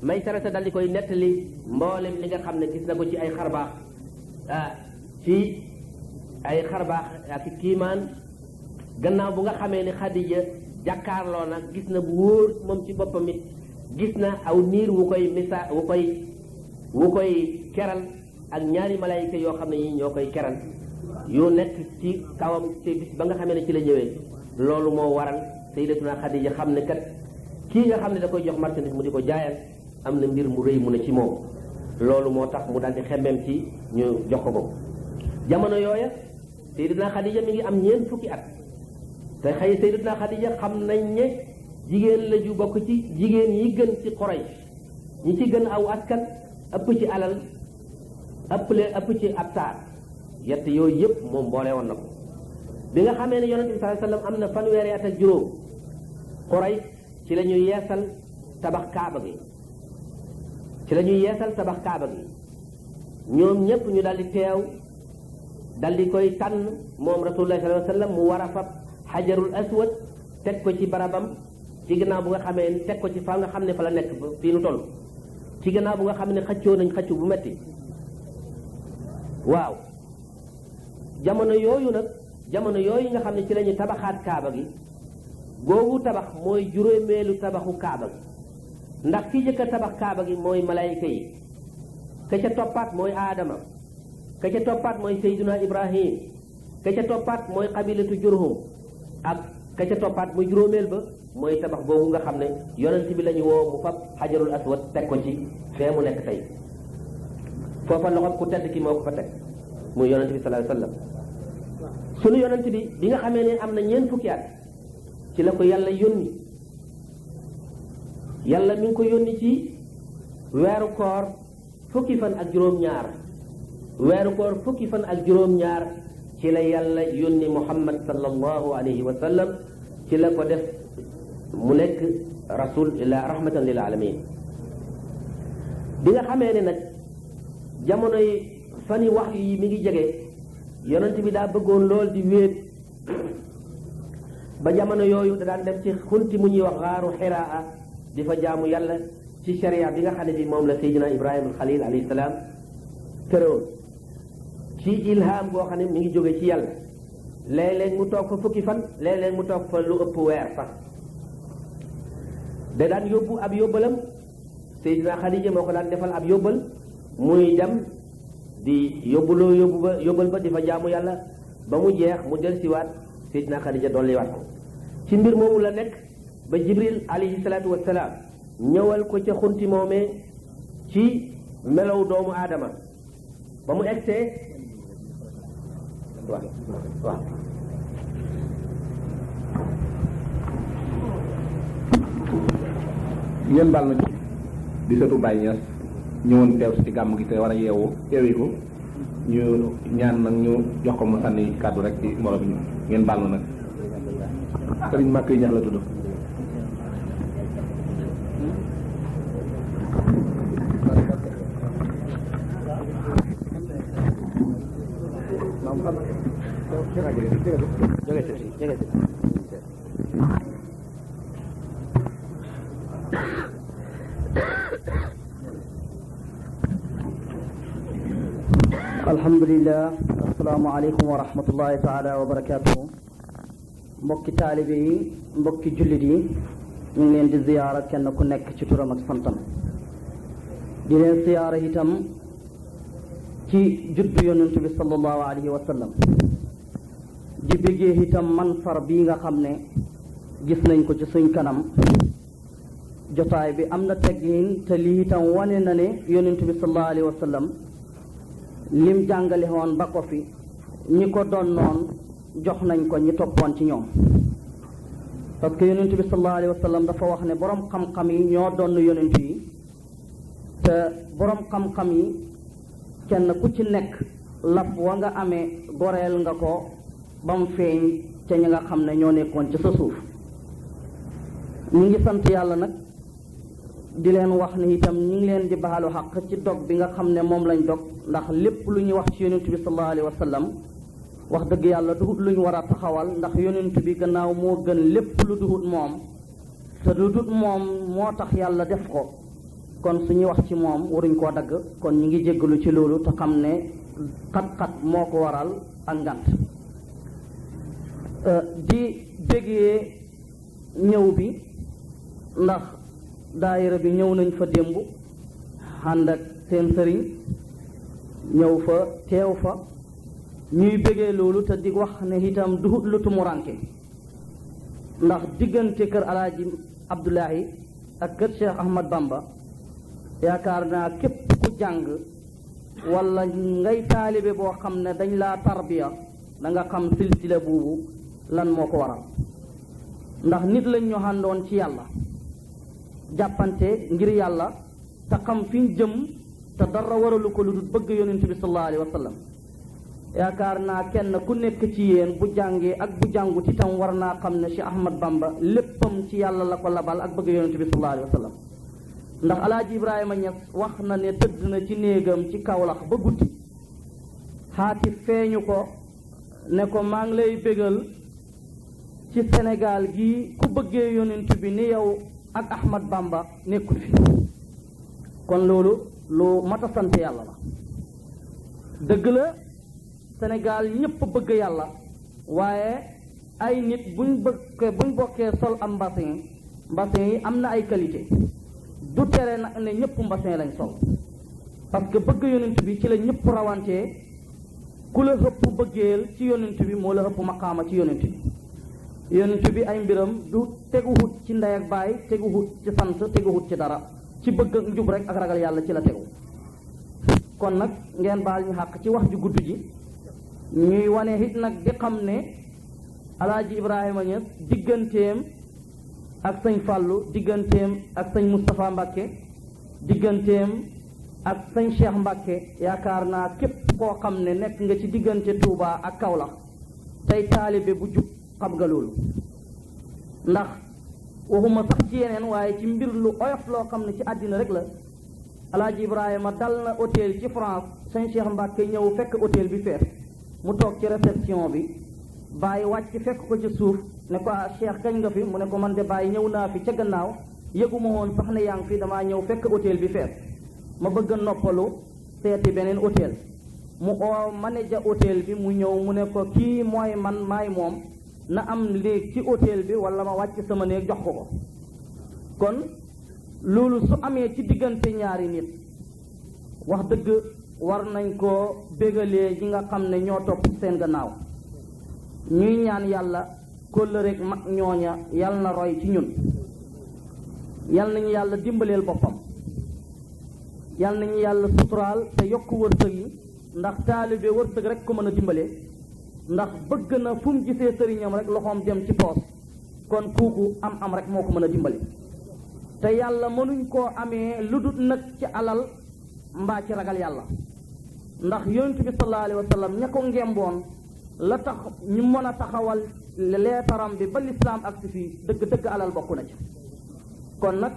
Speaker 4: Maysarata dal di koy nettali mboolem li nga xam ne gis na ko ci ay xarbaax ci ay xarbaax ak kiimaan gannaaw bu nga xamee ne Xadija jàkkaarloo na gis na bu wóor moom ci boppam it gis na aw niir wu koy keral ak ñaari malayka yoo xam ne yi ñoo koy keral yu nekk ci kawam ci bis ba nga xamee ne ci la ñëwee loolu moo waral sayyidatuna Xadija xam ne kat kii nga xam ne da koy jox marchandise mu di ko jaayal am na mbir mu rëy mu ne ci moom loolu moo tax mu daal di xemmeem ci ñu jox ko jamono yooya sayyidatuna Xadija mi ngi am 4 fukki at te xëy sayyidatuna Xadija xam nañ ne jigéen la ju bokk ci jigéen yi gën ci Quraysh ñi ci gën aw askan ëpp ci alal ëpp ci ab taar yett yooyu yëpp moom boole woon na ko bi nga xamee ne yonente bi sallallahu alayhi wasallam am na fanweeri at ak juróom Quraysh ci la ñuy yeesal tabax kaaba gi ñoom ñëpp ñu daldi teew daldi koy tànn moom rasulullah sallallahu alayhi wasallam mu war a fab xajarul aswad teg ko ci barabam ci gannaaw bu nga xamee ne teg ko ci fa nga xam ne fa la nekk fii nu toll ci gannaaw bu nga xam ne xëccoo nañ xëccu bu metti waaw jamono yooyu nga xam ne ci la ñu tabaxaat kaaba gi googu tabax mooy juróomeelu tabaxu kaaba gi ndax ki jëkk a tabax kaaba gi mooy malayka yi ka ca toppaat mooy aadama ka ca toppaat mooy sayduna ibrahim ka ca toppaat mooy qabilatu jurhum ak ka ca toppaat muy juróomeel ba mooy tabax boobu nga xam ne yonent bi la ñu woo mu fab xajarul aswad teg ko ci fee mu nekk tey foofa loxo ku tedd ki moo ko fa teg muy yonent bi sallallahu alayhi wasallam sunu yonent bi nga xamee ne am na 4 fukki at ci la ko yàlla yónni yàlla mi ngi ko yónni ci weeru koor fukki fan ak juróom-ñaar ci la yàlla yónni Muhammad sallallahu alayhi wa sallam ci la ko def mu nekk rasul ila rahmatan lil alamin bi nga xamee ne nag jamono yi fani wax yi mi ngi jege yonent bi daa bëggoon lool di wéet ba jamono yooyu da daan dem ci xunti mu ñuy wax xaaru Xiraa di fa jaamu yàlla ci sharia bi nga xam ne bi moom la Seydina Ibrahima al-Xalil alayhi salaam tëroon ci ilham boo xam ne mi ngi jóge ci yàlla léeg-léeg mu toog fa fukki fan léeg-léeg mu toog fa lu ëpp weer sax da daan yóbbu ab yóbbalam Seydina Xadija moo ko daan defal ab yóbbal muy dem di yóbbal ba di fa jaamu yàlla ba mu jeex mu del siwaat Seydina Xadija dolliwaat ko ci mbir moomu la nekk ba Jibril alayhi salaatu wassalaam ñëwal ko ca xunti moomee ci melow doomu aadama ba mu egsee waaw
Speaker 2: ngeen baal na di sëtu Baye Niass ñëwoon teew ci gàmm gi te war a yeewi ko ñu ñaan nag ñu jox ko mu sànni kàddu rek ci mbooloo bi ngeen baal na nag sëriñ Màkk yi ñax la tudd
Speaker 5: alhamdulillah asalaamaaleykum wa rahmatullahi taala wa barakaatuhu mbokki taalibe yi mbokki jullit yi ñu ngi leen di ziyaara kenn ku nekk ci turam ak santam di leen ziyaara itam ci juddu yonent bi sallallahu alayhi wa sallam di bëggee itam manfar bii nga xam ne gis nañ ko ci suñ kanam jotaay bi am na teggin te lii itam wane na ne yonent bi sallallahu alayhi wa sallam lim jàngale woon ba ko fi ñi ko doon noon jox nañ ko ñi toppoon ci ñoom parce que yonent bi sallallahu alayhi wa sallam dafa wax ne borom xam-xam yi ñoo doon yonent yi te borom xam-xam yi kenn ku ci nekk laf wa nga amee goreel nga ko ba mu feeñ ca ñi nga xam ne ñoo nekkoon ci sa suuf ñu ngi sant yàlla nag di leen wax ne itam ñu ngi leen di baalu xaq ci dog bi nga xam ne moom lañ dog ndax lépp lu ñuy wax ci yonent bi sallallahu alayhi wa sallam wax dëgg yàlla duhut lu ñu war a taxawal ndax yonent bi gannaaw moo gën lépp lu duhut moom te lu dut moom moo tax yàlla def ko kon suñuy wax ci moom waruñ koo dagg kon ñu ngi jéggalu ci loolu te xam ne xat-xat moo ko waral ak ngant di déggee ñëw bi ndax daayira bi ñëw nañ fa démb ànd ak seen sëriñ ñëw fa teew fa ñuy bëggee loolu te di wax ne itam duhut lu tumuranke ndax diggante kër alaaji Abdoulahi ak kër Cheikh Ahmad Bamba yaakaar naa képp ku jàng wala ngay taalibe boo xam ne dañ laa tarbiya da nga xam silsila boobu lan moo ko waral ndax nit lañ ñu àndoon ci yàlla jàppante ngir yàlla te xam fi ñu jëm te dara waralu ko lu dul bëgg yonent bi sallallahu alayhi wa sallam yaakaar naa kenn ku nekk ci yéen bu jàngee ak bu jàngut itam war naa xam ne Cheikh Ahmad Bamba léppam ci yàlla la ko labal ak bëgg yonent bi sallallahu alayhi wa sallam ndax alaaji Ibrahima Ñas wax na ne tëdd na ci néegam ci Kawlax ba guddi xaati feeñu ko ne ko maa ngi lay bégal ci Sénégal gi ku bëggee yonent bi ni yow ak Ahmad Bamba nekkul fi kon loolu lu mat a sant yàlla la dëgg la Sénégal ñëpp bëgg yàlla waaye ay nit buñ bokkee sol am mbasin yi am na ay qualité du tere nag ne ñëpp mbasin lañ sol parce que bëgg yonent bi ci la ñëpp rawantee ku la ëpp bëggeel ci yonent bi moo la ëpp maqaama ci yonent bi yonent bi ay mbiram du teguwut ci ndey ak baay teguwut ci sant teguwut ci dara ci bëgg ak njub rek ak ragal yàlla ci la tegu kon nag ngeen baal ñu xàq ci wax ju gudd ji ñuy wane it nag di xam ne alaaji Ibrahima Ñas digganteem ak sëñ Fàllu digganteem ak sëñ Moustapha Mbàkke digganteem ak sëñ Cheikh Mbàkke yaakaar naa képp koo xam ne nekk nga ci diggante Touba ak Kaolack tey taalibe bu jub xam nga loolu ndax waxuma sax ci yeneen waaye ci mbir lu oyof loo xam ne ci àddina rek la alaaji Ibrahima dal na hôtel ci France sëñ Cheikh Mbàkke ñëw fekk hôtel bi fees mu toog ci réception bi bàyyi wàcc fekk ko ci suuf ne ko Cheikh kañ nga fi mu ne ko man de bàyyi ñëw naa fi ca gannaaw yëguma woon sax ne yaa ngi fi damaa ñëw fekk hôtel bi fees ma bëgg a noppalu seeti beneen hôtel mu oo manager hôtel bi mu ñëw mu ne ko kii mooy man maay moom na am léeg ci hôtel bi wala ma wàcc sama néeg jox ko kon loolu su amee ci diggante ñaari nit wax dëgg war nañ koo bégalee ñi nga xam ne ñoo topp seen gannaaw ñuy ñaan yàlla kóllëreek mag ñooña yal na roy ci ñun yal nañu yàlla dimbaleel boppam yal nañu yàlla suturaal te yokk wërsëg yi ndax taalibe wërsëg rek ko mën a dimbale ndax bëgg na fu mu gisee sëriñam rek loxoom dem ci poos kon kooku am rek moo ko mën a dimbale te yàlla mënuñ koo amee lu dul nag ci alal mbaa ci ragal yàlla ndax yonent bi sallallahu alayhi wa sallam ña ko ngemboon la tax ñu mën a taxawal leetaram bi ba lislaam ak si fii dëgg alal bokk na ci kon nag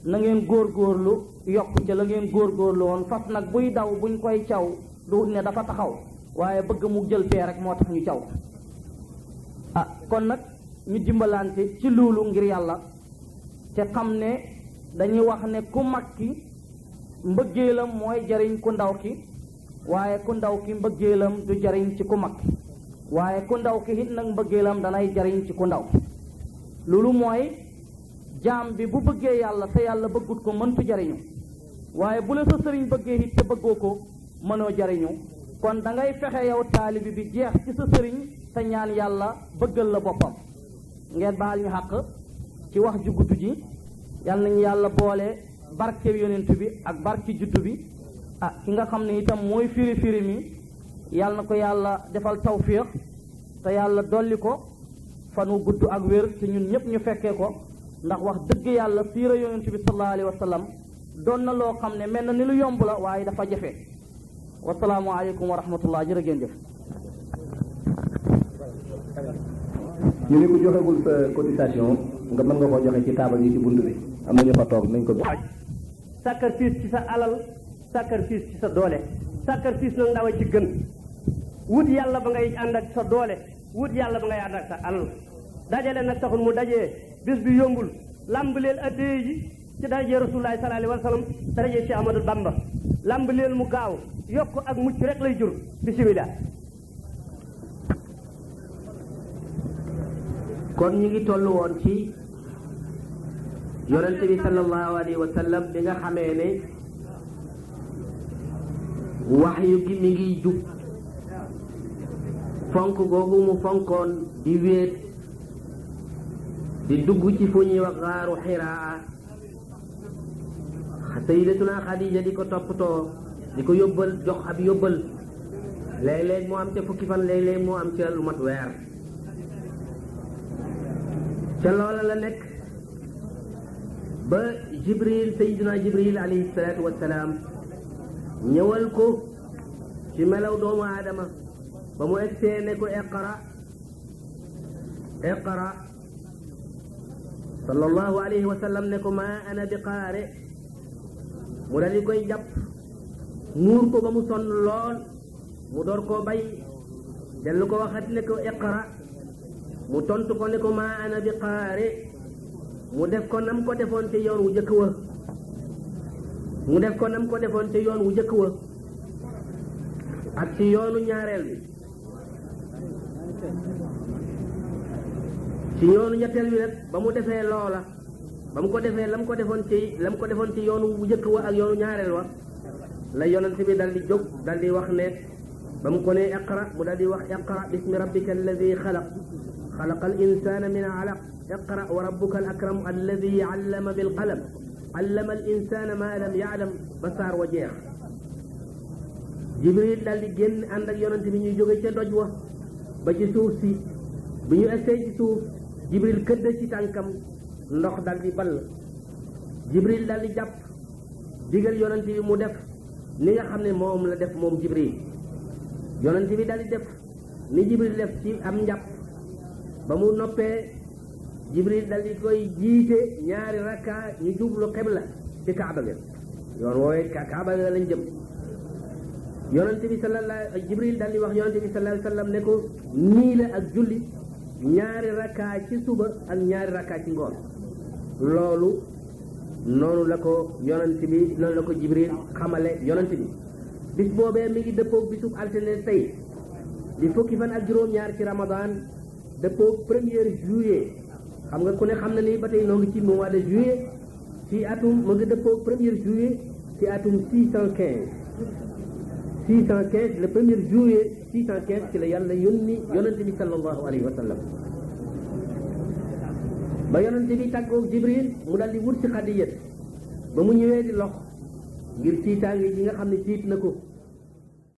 Speaker 5: na ngeen góorgóorlu yokk ca la ngeen góorgóorlu woon fas nag buy daw buñ koy caw du ne dafa taxaw waaye bëgg mu jël fee rek moo tax ñu caw ah kon nag ñu dimbalante ci loolu ngir yàlla te xam ne dañuy wax ne ku mag ki mbëggeelam mooy jariñ ku ndaw ki waaye ku ndaw ki mbëggeelam du jariñ ci ku mag ki waaye ku ndaw ki it nag mbëggeelam danay jariñ ci ku ndaw ki loolu mooy jaam bi bu bëggee yàlla te yàlla bëggut ko mëntu jariñu waaye bu la sa sëriñ bëggee it te bëggoo ko mënoo jariñu kon da ngay fexe yow taalibi bi jeex ci sa sëriñ te ñaan yàlla bëggal la boppam ngeen baal ñu xàq ci wax ju gudd ji yàlla nañu yàlla boole barke yonent bi ak barke juddu bi ah ki nga xam ne itam mooy firi mi yàlla na ko yàlla defal tawfiix te yàlla dolli ko fan wu gudd ak wér te ñun ñëpp ñu fekkee ko ndax wax dëgg yàlla siira yonent bi sallallahu alayhi wa sallam doon na loo xam ne mel na ni lu yomb la waaye dafa jafe wasalaamu aleykum wa rahmatullah jërë ngeen jëf
Speaker 2: ñu ne ko joxegul sa cotisation nga mën nga koo joxe ci taabal yi ci bunt bi am na ñu fa toog nañ ko
Speaker 6: sacrifice ci sa alal sacrifice ci sa doole sacrifice nag ndaw ci gën wut yàlla ba ngay ànd ak sa doole wut yàlla ba ngay ànd ak sa alal dajale nag taxul mu dajee bis bi yombul lamb leen addee ji ci daraje rasulullahi sallallahu alayhi wa sallam daraje Cheikh Ahmadou Bamba lamb leen mu gaaw yokk ak mucc rek lay jur bismillah
Speaker 4: kon ñu ngi toll woon ci yonente bi sallallahu alayhi wa sallam bi nga xamee ne waxyu gi mi ngi jub fonk googu mu fonkoon di wéet di dugg ci fu ñuy wax xaaru xiraa sayyidatuna Xadija di ko toppatoo di ko yóbbal jox ab yóbbal léeg-léeg moo am ca fukki fan léeg-léeg moo am ca lu mat weer ca loola la nekk ba Jibril sayyiduna Jibril alayhi salaatu wassalaam ñëwal ko ci melaw doomu aadama ba mu egsee ne ko iqra sallallahu alayhi wa sallam ne ko ma ana bi qaare mu dal di koy jàpp muur ko ba mu sonn lool mu door koo bay dellu ko waxat ne ko iqra mu tontu ko ne ko ma ana bi qaare mu def ko nam ko defoon ci yoon wu jëkk wa ak ci yoonu ñaareel bi ci yoonu ñetteel bi nag ba mu defee loola ba mu ko defee lam ko defoon ci yoonu wu jëkk wa ak yoonu ñaareel wa la yonent bi dal di jóg dal di wax ne ba mu ko ne iqra mu dal di wax iqra bismi rabbika alladi xalaq xalaqa al insana min alaq iqra wa rabbuka al akram alladi allama bil qalam allama al insana ma lam yaalam ba saar wa jeex Jibril dal di génn ànd ak yonent bi ñuy jóge ca doj wa ba ci suuf si bi ñu essee ci suuf Jibril këdd ci tànkam ndox dal di ball Jibril dal di jàpp digal yonent bi mu def ni nga xam ne moom la def moom Jibril yonent bi dal di def ni Jibril def ci am njàpp ba mu noppee Jibril dal di koy jiite ñaari rakka ñu jublu xibla ci Kaaba ga yoon woowe Kaaba ga lañ jëm yonent bi Jibril dal di wax yonent bi sallallahu alayhi wa sallam ne ko nii la ak julli ñaari rakka ci suba ak ñaari rakka ci ngoon loolu noonu la ko yonent bi noonu la ko Jibril xamale yonent bi bis boobee mi ngi dëppoog bisub altine tey di fukki fan ak juróom-ñaar ci Ramadan dëppoog 1er juillet xam nga ku ne xam na ni ba tey noo ngi ci mois de juillet ci atum mu ngi dëppoog 1er juillet ci atum 615 le 1er juillet 615 ci la yàlla yónni yonent bi sallallahu alayhi wa sallam ba yonent bi tàggoog Jibril mu dal di wut ci Xadija ba mu ñëwee di lox ngir tiitaange ji nga xam ne tiit na ko